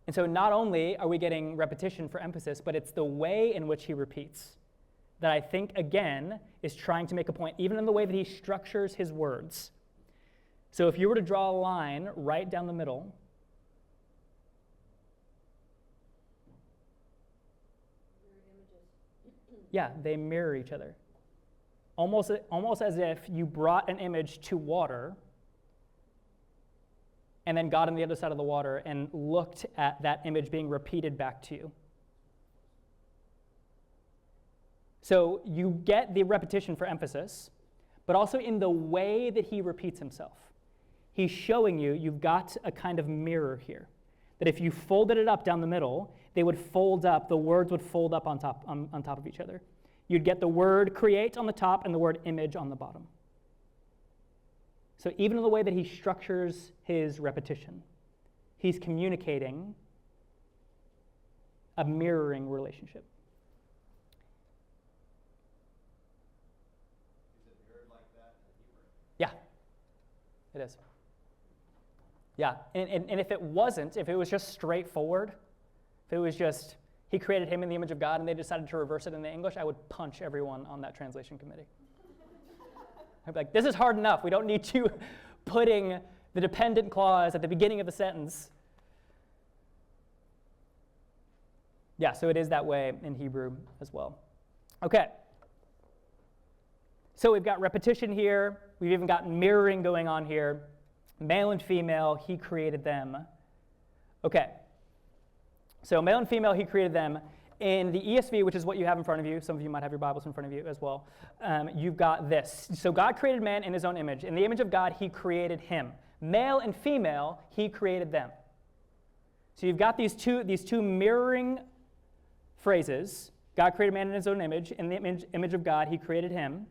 And so not only are we getting repetition for emphasis, but it's the way in which he repeats that I think, again, is trying to make a point, even in the way that he structures his words. So if you were to draw a line right down the middle, yeah, they mirror each other. Almost as if you brought an image to water and then got on the other side of the water and looked at that image being repeated back to you. So you get the repetition for emphasis, but also in the way that he repeats himself. He's showing you've got a kind of mirror here. That if you folded it up down the middle, they would fold up, the words would fold up on top of each other. You'd get the word create on the top and the word image on the bottom. So even in the way that he structures his repetition, he's communicating a mirroring relationship. Is it mirrored like that in Hebrew? Yeah, it is. Yeah, and if it wasn't, if it was just straightforward, if it was just, he created him in the image of God and they decided to reverse it in the English, I would punch everyone on that translation committee. I'd be like, this is hard enough. We don't need you putting the dependent clause at the beginning of the sentence. Yeah, so it is that way in Hebrew as well. Okay. So we've got repetition here. We've even got mirroring going on here. Male and female, he created them. Okay. So male and female, he created them. In the ESV, which is what you have in front of you, some of you might have your Bibles in front of you as well, you've got this. So God created man in his own image. In the image of God, he created him. Male and female, he created them. So you've got these two mirroring phrases. God created man in his own image. In the image of God, he created him.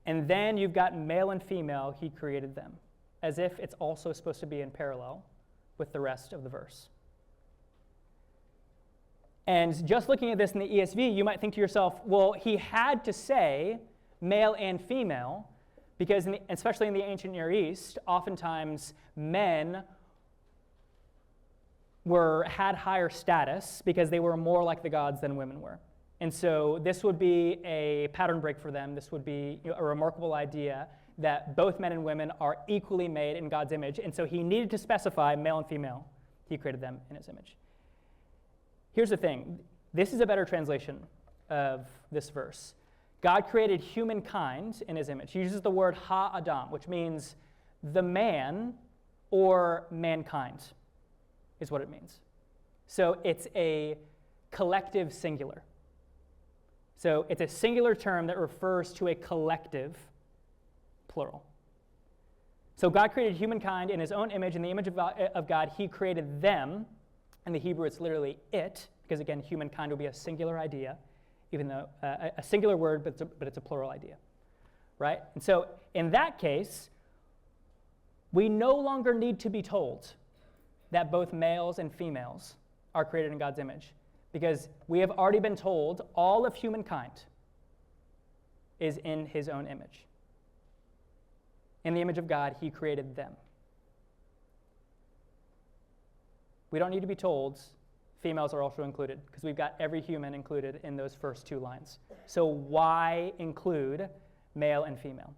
And then you've got male and female, he created them, as if it's also supposed to be in parallel with the rest of the verse. And just looking at this in the ESV, you might think to yourself, well, he had to say male and female, because especially in the ancient Near East, oftentimes men had higher status because they were more like the gods than women were. And so this would be a pattern break for them. This would be a remarkable idea that both men and women are equally made in God's image. And so he needed to specify male and female. He created them in his image. Here's the thing. This is a better translation of this verse. God created humankind in his image. He uses the word ha-adam, which means the man or mankind is what it means. So it's a collective singular. So it's a singular term that refers to a collective plural. So God created humankind in his own image. In the image of God, he created them. In the Hebrew, it's literally it, because again, humankind will be a singular idea, even though a singular word, but it's a plural idea, right? And so in that case, we no longer need to be told that both males and females are created in God's image, because we have already been told all of humankind is in his own image. In the image of God, he created them. We don't need to be told females are also included, because we've got every human included in those first two lines. So why include male and female?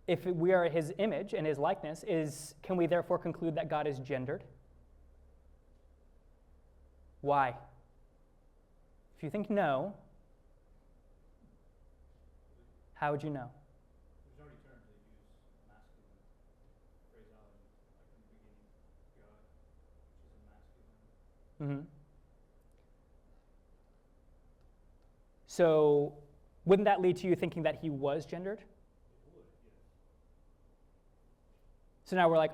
If we are his image and his likeness, can we therefore conclude that God is gendered? Why? If you think no, how would you know? There's already terms that use masculine phraseology, like in the beginning, God, which is a masculine. Mm-hmm. So wouldn't that lead to you thinking that he was gendered? It would, yes. So now we're like,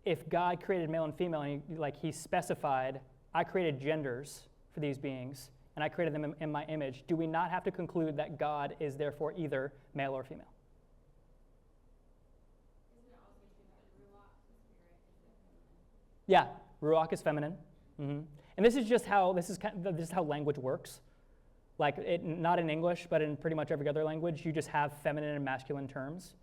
if God created male and female, and he specified, I created genders for these beings, and I created them in my image, do we not have to conclude that God is therefore either male or female? Isn't it also true that Ruach, the spirit, is feminine? Yeah, Ruach is feminine. Mm-hmm. And this is how language works. Like, not in English, but in pretty much every other language, you just have feminine and masculine terms.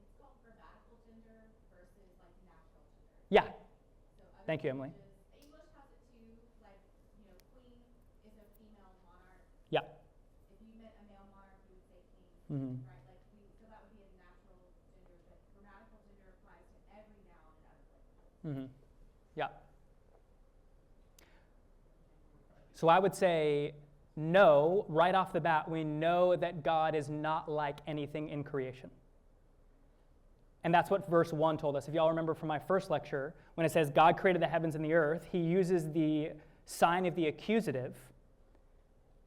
It's called grammatical gender versus like natural gender. Yeah. So other Thank you, Emily. English has it too, like, queen is a female monarch. Yeah. If you meant a male monarch, you would say king, Mm-hmm. right? So that would be a natural gender, but grammatical gender applies to every noun in other languages. Mm-hmm. Yeah. So I would say no, right off the bat, we know that God is not like anything in creation. And that's what verse 1 told us. If y'all remember from my first lecture, when it says God created the heavens and the earth, he uses the sign of the accusative,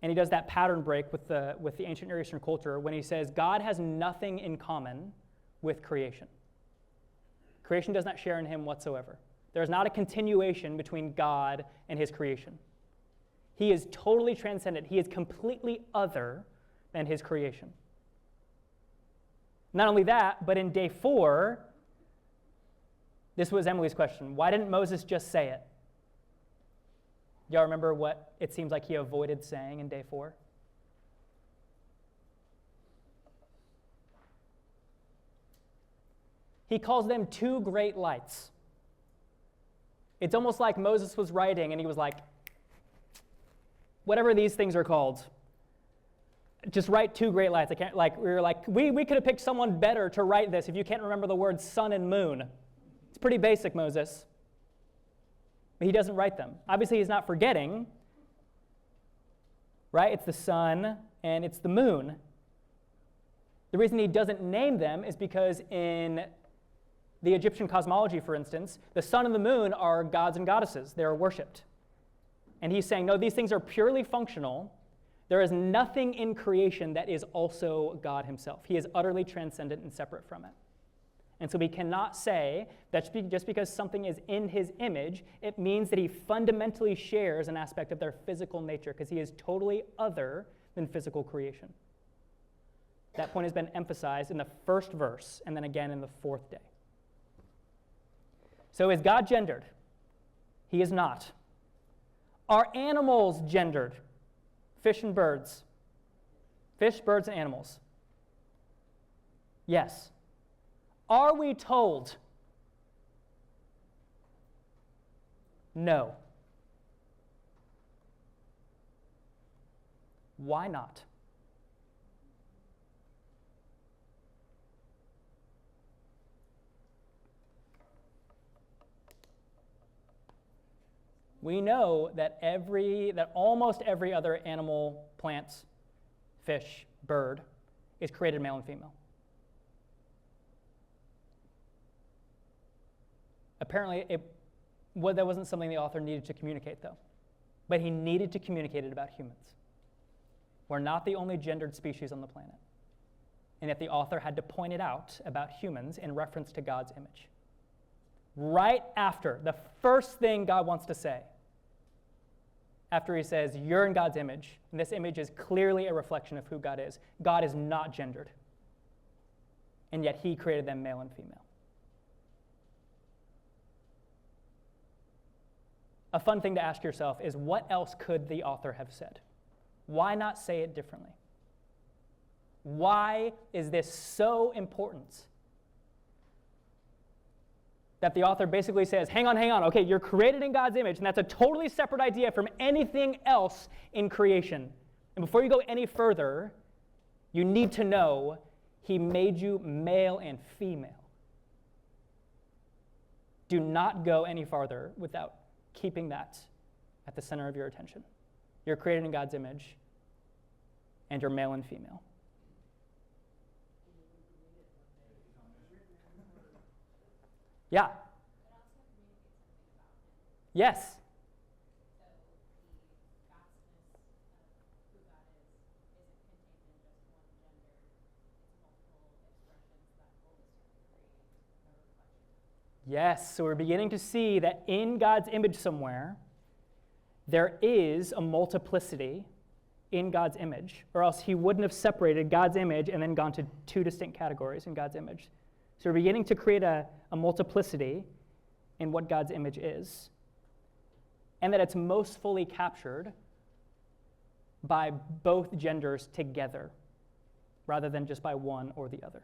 and he does that pattern break with the ancient Near Eastern culture when he says God has nothing in common with creation. Creation does not share in him whatsoever. There is not a continuation between God and his creation. He is totally transcendent. He is completely other than his creation. Not only that, but in day 4, this was Emily's question. Why didn't Moses just say it? Y'all remember what it seems like he avoided saying in day 4? He calls them two great lights. It's almost like Moses was writing and he was like, whatever these things are called, just write two great lights. I can't, we could have picked someone better to write this if you can't remember the words sun and moon. It's pretty basic, Moses. But he doesn't write them. Obviously, he's not forgetting, right? It's the sun and it's the moon. The reason he doesn't name them is because in the Egyptian cosmology, for instance, the sun and the moon are gods and goddesses. They are worshipped. And he's saying, no, these things are purely functional. There is nothing in creation that is also God himself. He is utterly transcendent and separate from it. And so we cannot say that just because something is in his image, it means that he fundamentally shares an aspect of their physical nature, because he is totally other than physical creation. That point has been emphasized in the first verse and then again in the fourth day. So is God gendered? He is not. Are animals gendered? Fish and birds. Fish, birds, and animals. Yes. Are we told? No. Why not? We know that almost every other animal, plant, fish, bird is created male and female. Apparently, that wasn't something the author needed to communicate, though. But he needed to communicate it about humans. We're not the only gendered species on the planet. And yet the author had to point it out about humans in reference to God's image. Right after, the first thing God wants to say, after he says, you're in God's image, and this image is clearly a reflection of who God is not gendered. And yet he created them male and female. A fun thing to ask yourself is, what else could the author have said? Why not say it differently? Why is this so important that the author basically says, hang on, okay, you're created in God's image, and that's a totally separate idea from anything else in creation. And before you go any further, you need to know he made you male and female. Do not go any farther without keeping that at the center of your attention. You're created in God's image, and you're male and female. Yeah. Yes. Yes, so we're beginning to see that in God's image somewhere, there is a multiplicity in God's image, or else he wouldn't have separated God's image and then gone to two distinct categories in God's image. So we're beginning to create a multiplicity in what God's image is, and that it's most fully captured by both genders together, rather than just by one or the other.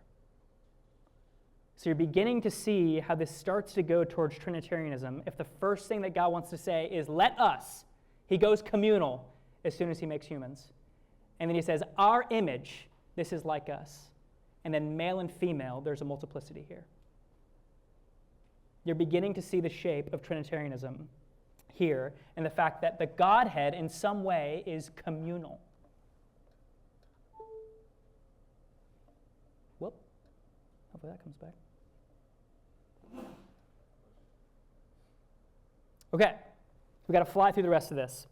So you're beginning to see how this starts to go towards Trinitarianism if the first thing that God wants to say is, let us. He goes communal as soon as he makes humans. And then he says, our image, this is like us. And then male and female, there's a multiplicity here. You're beginning to see the shape of Trinitarianism here, and the fact that the Godhead in some way is communal. Whoop. Hopefully that comes back. Okay, we've got to fly through the rest of this.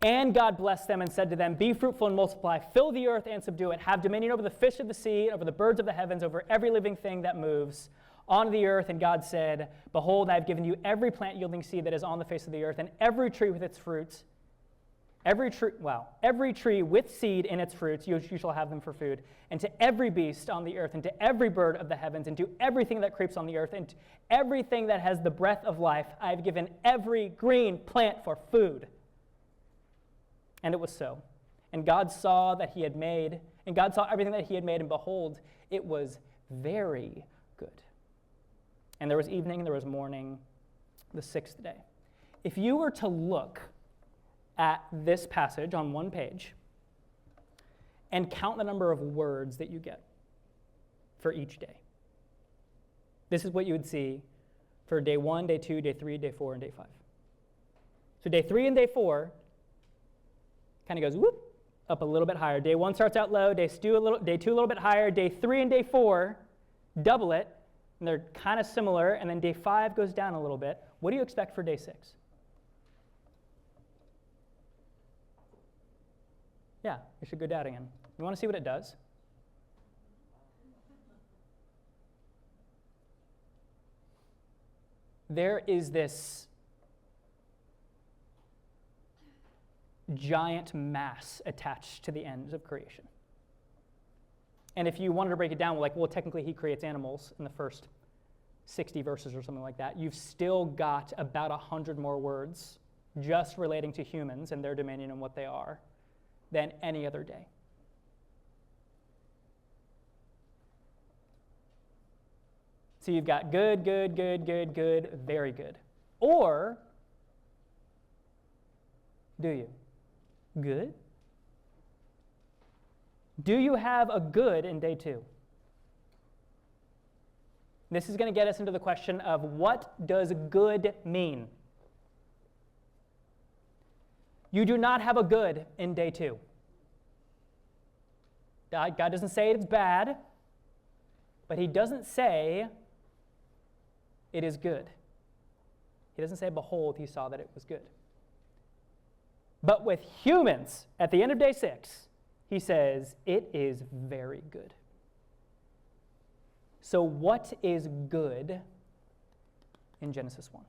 And God blessed them and said to them, be fruitful and multiply, fill the earth and subdue it, have dominion over the fish of the sea, over the birds of the heavens, over every living thing that moves on the earth. And God said, behold, I have given you every plant yielding seed that is on the face of the earth, and every tree with its fruits, every tree with seed in its fruits, you shall have them for food. And to every beast on the earth, and to every bird of the heavens, and to everything that creeps on the earth, and to everything that has the breath of life, I have given every green plant for food. And it was so. And God saw that he had made, and God saw everything that he had made, and behold, it was very good. And there was evening, and there was morning, the sixth day. If you were to look at this passage on one page and count the number of words that you get for each day, this is what you would see for day 1, day 2, day 3, day 4, and day 5. So day 3 and day 4 kind of goes whoop, up a little bit higher. Day 1 starts out low, day 2 a little bit higher, day 3 and day 4 double it, and they're kind of similar, and then day 5 goes down a little bit. What do you expect for day 6? Yeah, it should go down again. You want to see what it does? There is this giant mass attached to the ends of creation. And if you wanted to break it down, well, technically he creates animals in the first 60 verses or something like that. You've still got about 100 more words just relating to humans and their dominion and what they are than any other day. So you've got good, good, good, good, good, very good. Or do you? Good? Do you have a good in day 2? This is going to get us into the question of what does good mean? You do not have a good in day 2. God doesn't say it's bad, but he doesn't say it is good. He doesn't say, behold, he saw that it was good. But with humans, at the end of day 6, he says, it is very good. So what is good in Genesis 1?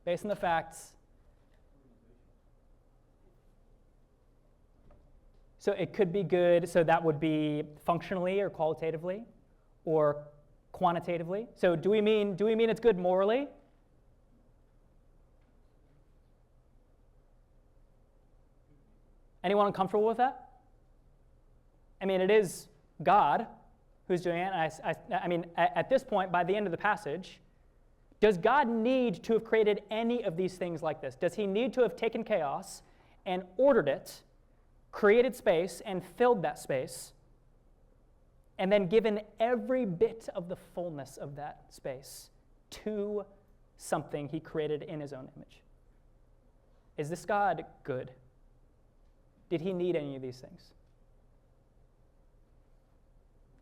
Based on the facts, so it could be good, so that would be functionally or qualitatively or quantitatively. So do we mean it's good morally? Anyone uncomfortable with that? I mean, it is God who's doing it. I mean, at this point, by the end of the passage, does God need to have created any of these things like this? Does he need to have taken chaos and ordered it, created space and filled that space, and then given every bit of the fullness of that space to something he created in his own image? Is this God good? Did he need any of these things?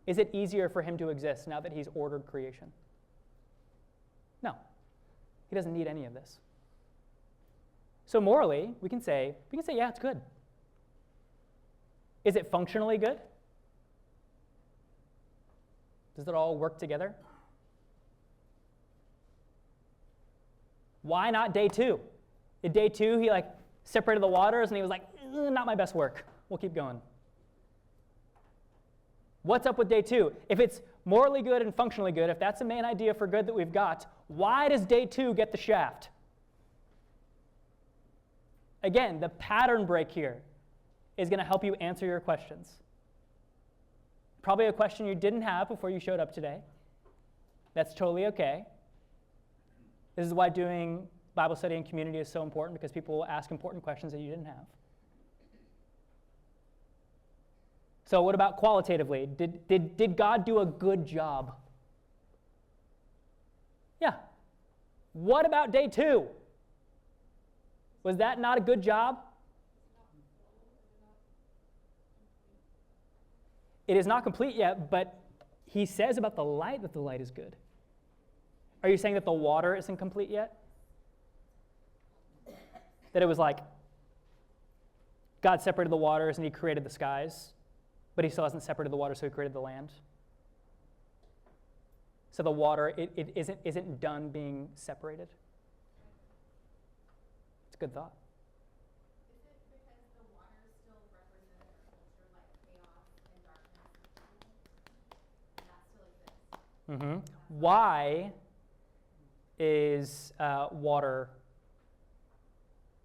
Is it easier for him to exist now that he's ordered creation? No. He doesn't need any of this. So morally, we can say, yeah, it's good. Is it functionally good? Does it all work together? Why not day 2? In day 2, he separated the waters and he was like, not my best work. We'll keep going. What's up with day 2? If it's morally good and functionally good, if that's the main idea for good that we've got, why does day 2 get the shaft? Again, the pattern break here is going to help you answer your questions. Probably a question you didn't have before you showed up today. That's totally okay. This is why doing Bible study and community is so important, because people will ask important questions that you didn't have. So what about qualitatively? Did God do a good job? Yeah. What about day 2? Was that not a good job? It is not complete yet, but he says about the light that the light is good. Are you saying that the water isn't complete yet? That it was like God separated the waters and he created the skies, but he still hasn't separated the water, so he created the land? So the water, it isn't done being separated? It's a good thought. Is it because the water still represented our culture, like chaos and darkness and evil? And that still exists? Why is water,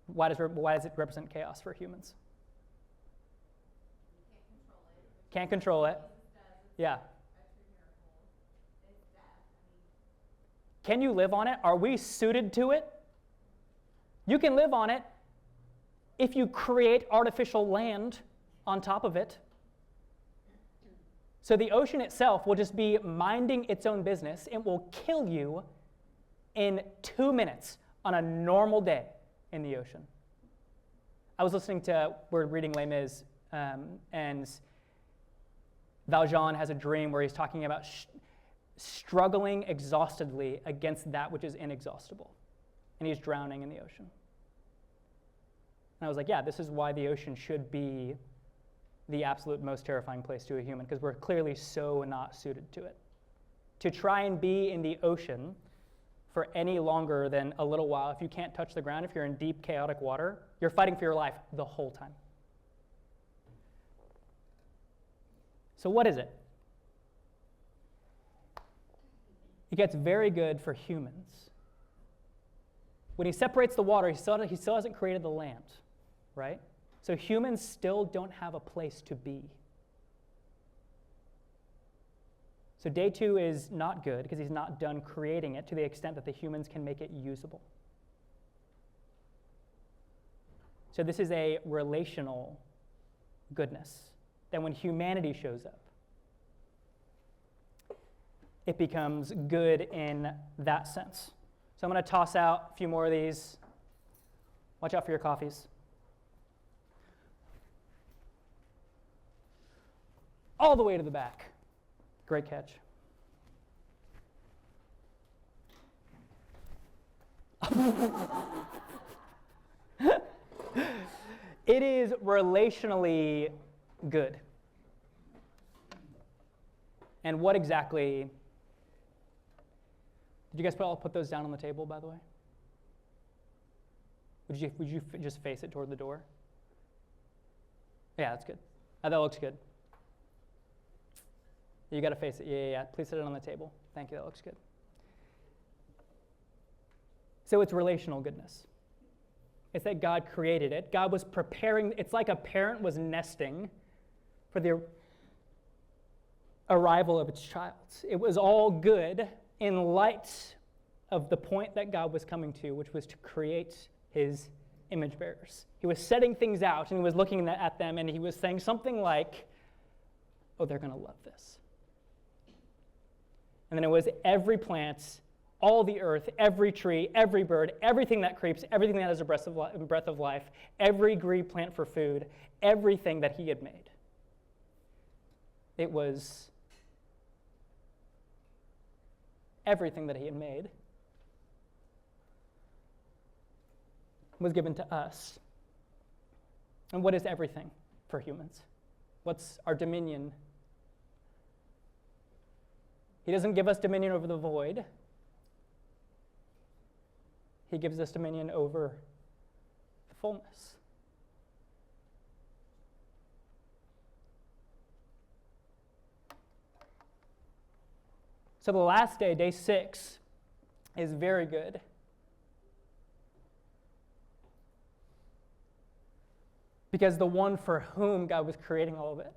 why does it represent chaos for humans? Can't control it. Yeah. Can you live on it? Are we suited to it? You can live on it if you create artificial land on top of it. So the ocean itself will just be minding its own business. It will kill you in 2 minutes on a normal day in the ocean. I was listening to, we're reading Les Mis, and Valjean has a dream where he's talking about struggling exhaustedly against that which is inexhaustible. And he's drowning in the ocean. And I was like, yeah, this is why the ocean should be the absolute most terrifying place to a human, because we're clearly so not suited to it. To try and be in the ocean for any longer than a little while, if you can't touch the ground, if you're in deep, chaotic water, you're fighting for your life the whole time. So what is it? It gets very good for humans. When he separates the water, he still hasn't created the land, right? So humans still don't have a place to be. So day 2 is not good because he's not done creating it to the extent that the humans can make it usable. So this is a relational goodness. That when humanity shows up, it becomes good in that sense. So I'm going to toss out a few more of these. Watch out for your coffees. All the way to the back. Great catch. It is relationally good. And what exactly? Did you guys all put those down on the table, by the way? Would you just face it toward the door? Yeah, that's good. That looks good. You got to face it. Yeah. Please set it on the table. Thank you. That looks good. So it's relational goodness. It's that God created it. God was preparing. It's like a parent was nesting for the arrival of its child. It was all good in light of the point that God was coming to, which was to create his image bearers. He was setting things out, and he was looking at them, and he was saying something like, oh, they're going to love this. And then it was every plant, all the earth, every tree, every bird, everything that creeps, everything that has a breath of life, every green plant for food, everything that he had made. It was everything that he had made was given to us. And what is everything for humans? What's our dominion? He doesn't give us dominion over the void. He gives us dominion over the fullness. So the last day, day 6, is very good. Because the one for whom God was creating all of it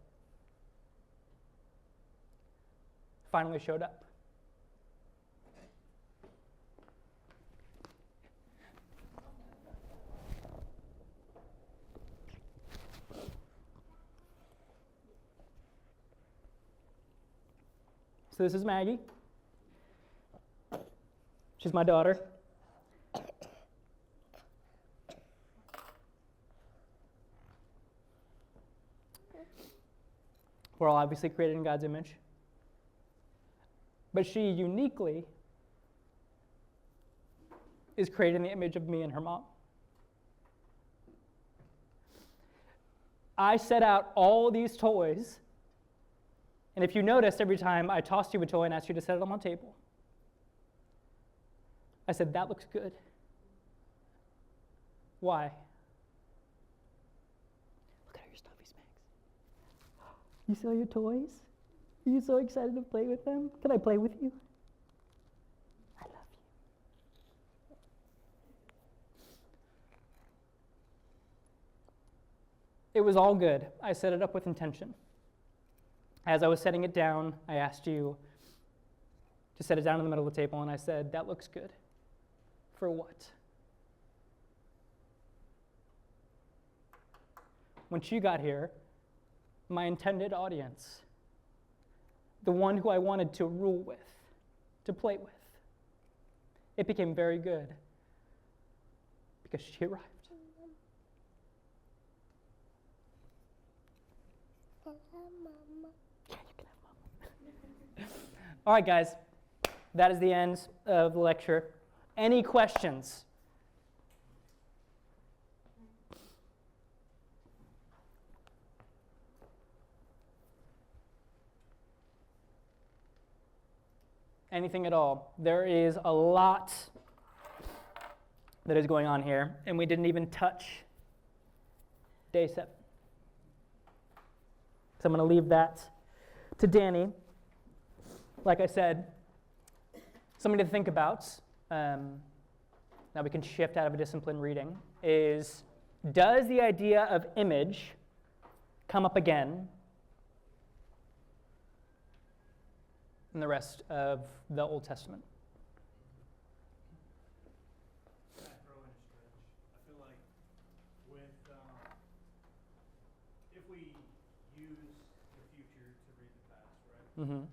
finally showed up. So this is Maggie. She's my daughter. We're all obviously created in God's image. But she uniquely is created in the image of me and her mom. I set out all these toys, and if you noticed, every time I tossed you a toy and asked you to set it on my table, I said, that looks good. Why? Look at all your stuffy Max. You saw your toys? Are you so excited to play with them? Can I play with you? I love you. It was all good. I set it up with intention. As I was setting it down, I asked you to set it down in the middle of the table, and I said, that looks good. For what? When she got here, my intended audience, the one who I wanted to rule with, to play with, It became very good because she arrived. Yeah, you can have mom. All right, guys. That is the end of the lecture. Any questions? Anything at all? There is a lot that is going on here, and we didn't even touch day 7. So I'm going to leave that to Danny. Like I said, something to think about, now we can shift out of a discipline reading, is does the idea of image come up again in the rest of the Old Testament? Can I throw in a stretch? I feel like with, if we use the future to read the past, right? Mm-hmm.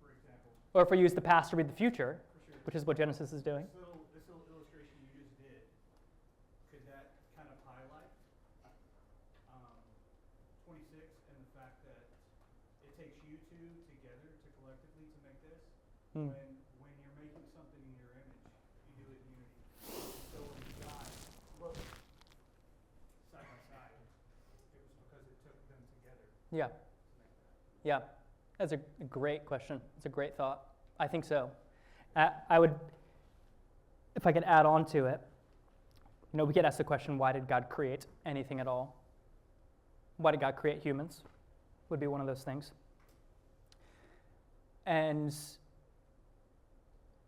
For example, Or if we use the past to read the future, for sure. which is what Genesis is doing. This little illustration you just did, could that kind of highlight 26 and the fact that it takes you two together to collectively to make this? Hmm. When you're making something in your image, you do it in unity. So when God look side by side, it was because it took them together Yeah. to make that. Yeah, that's a great question. It's a great thought. I think so. I would, if I could add on to it, we get asked the question, why did God create anything at all? Why did God create humans? Would be one of those things. And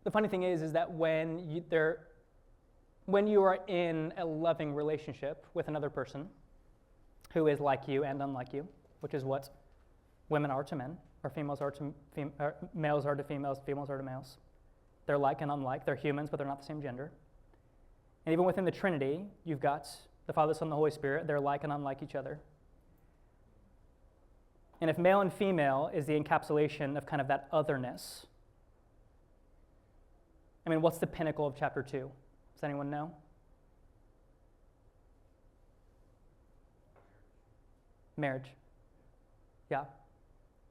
the funny thing is that when you are in a loving relationship with another person who is like you and unlike you, which is what women are to men, or females are to males are to females, females are to males. They're like and unlike. They're humans, but they're not the same gender. And even within the Trinity, you've got the Father, Son, and the Holy Spirit. They're like and unlike each other. And if male and female is the encapsulation of kind of that otherness, I mean, what's the pinnacle of chapter 2? Does anyone know? Marriage. Yeah.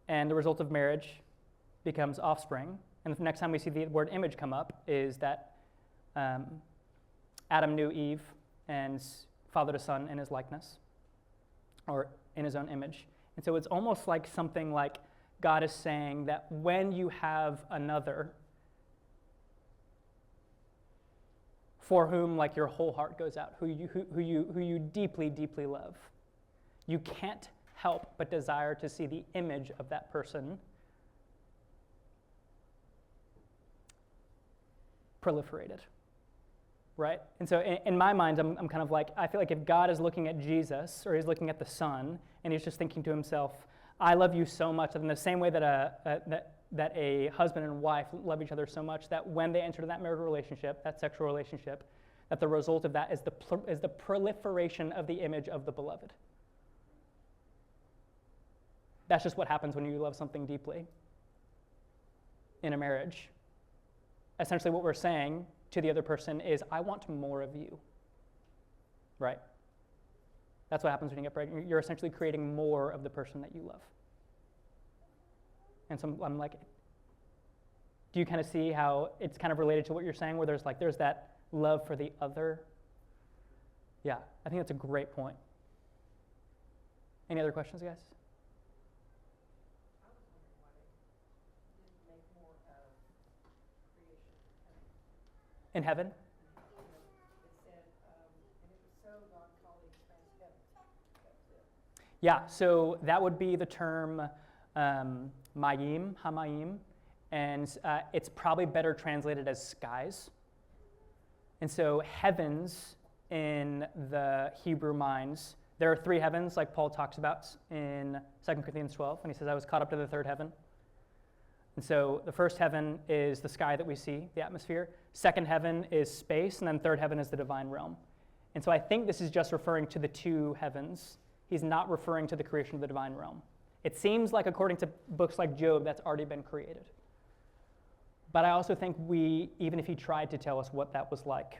And the result of marriage becomes offspring. And the next time we see the word image come up is that Adam knew Eve and fathered a son in his likeness, or in his own image. And so it's almost like something like God is saying that when you have another for whom like your whole heart goes out, who you deeply, deeply love, you can't help but desire to see the image of that person proliferated, right? And so in my mind, I'm kind of like, I feel like if God is looking at Jesus, or he's looking at the Son, and he's just thinking to himself, I love you so much, that in the same way that that a husband and wife love each other so much, that when they enter that marital relationship, that sexual relationship, that the result of that is the proliferation of the image of the beloved. That's just what happens when you love something deeply in a marriage. Essentially what we're saying to the other person is, I want more of you, right? That's what happens when you get pregnant. You're essentially creating more of the person that you love. And so I'm like, do you kind of see how it's kind of related to what you're saying, where there's that love for the other? Yeah, I think that's a great point. Any other questions, guys? I was wondering why they didn't make more of creation In heaven? it said, and it was so God called it trans heavens. That was it. Yeah, so that would be the term mayim, hamayim, and it's probably better translated as skies. And so heavens in the Hebrew minds, there are 3 heavens, like Paul talks about in 2 Corinthians 12, when he says, I was caught up to the 3rd heaven. And so the first heaven is the sky that we see, the atmosphere. Second heaven is space, and then third heaven is the divine realm. And so I think this is just referring to the 2 heavens. He's not referring to the creation of the divine realm. It seems like, according to books like Job, that's already been created. But I also think even if he tried to tell us what that was like,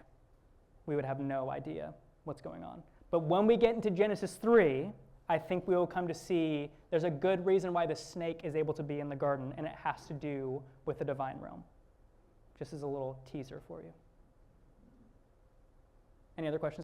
we would have no idea what's going on. But when we get into Genesis 3, I think we will come to see there's a good reason why the snake is able to be in the garden, and it has to do with the divine realm. Just as a little teaser for you. Any other questions?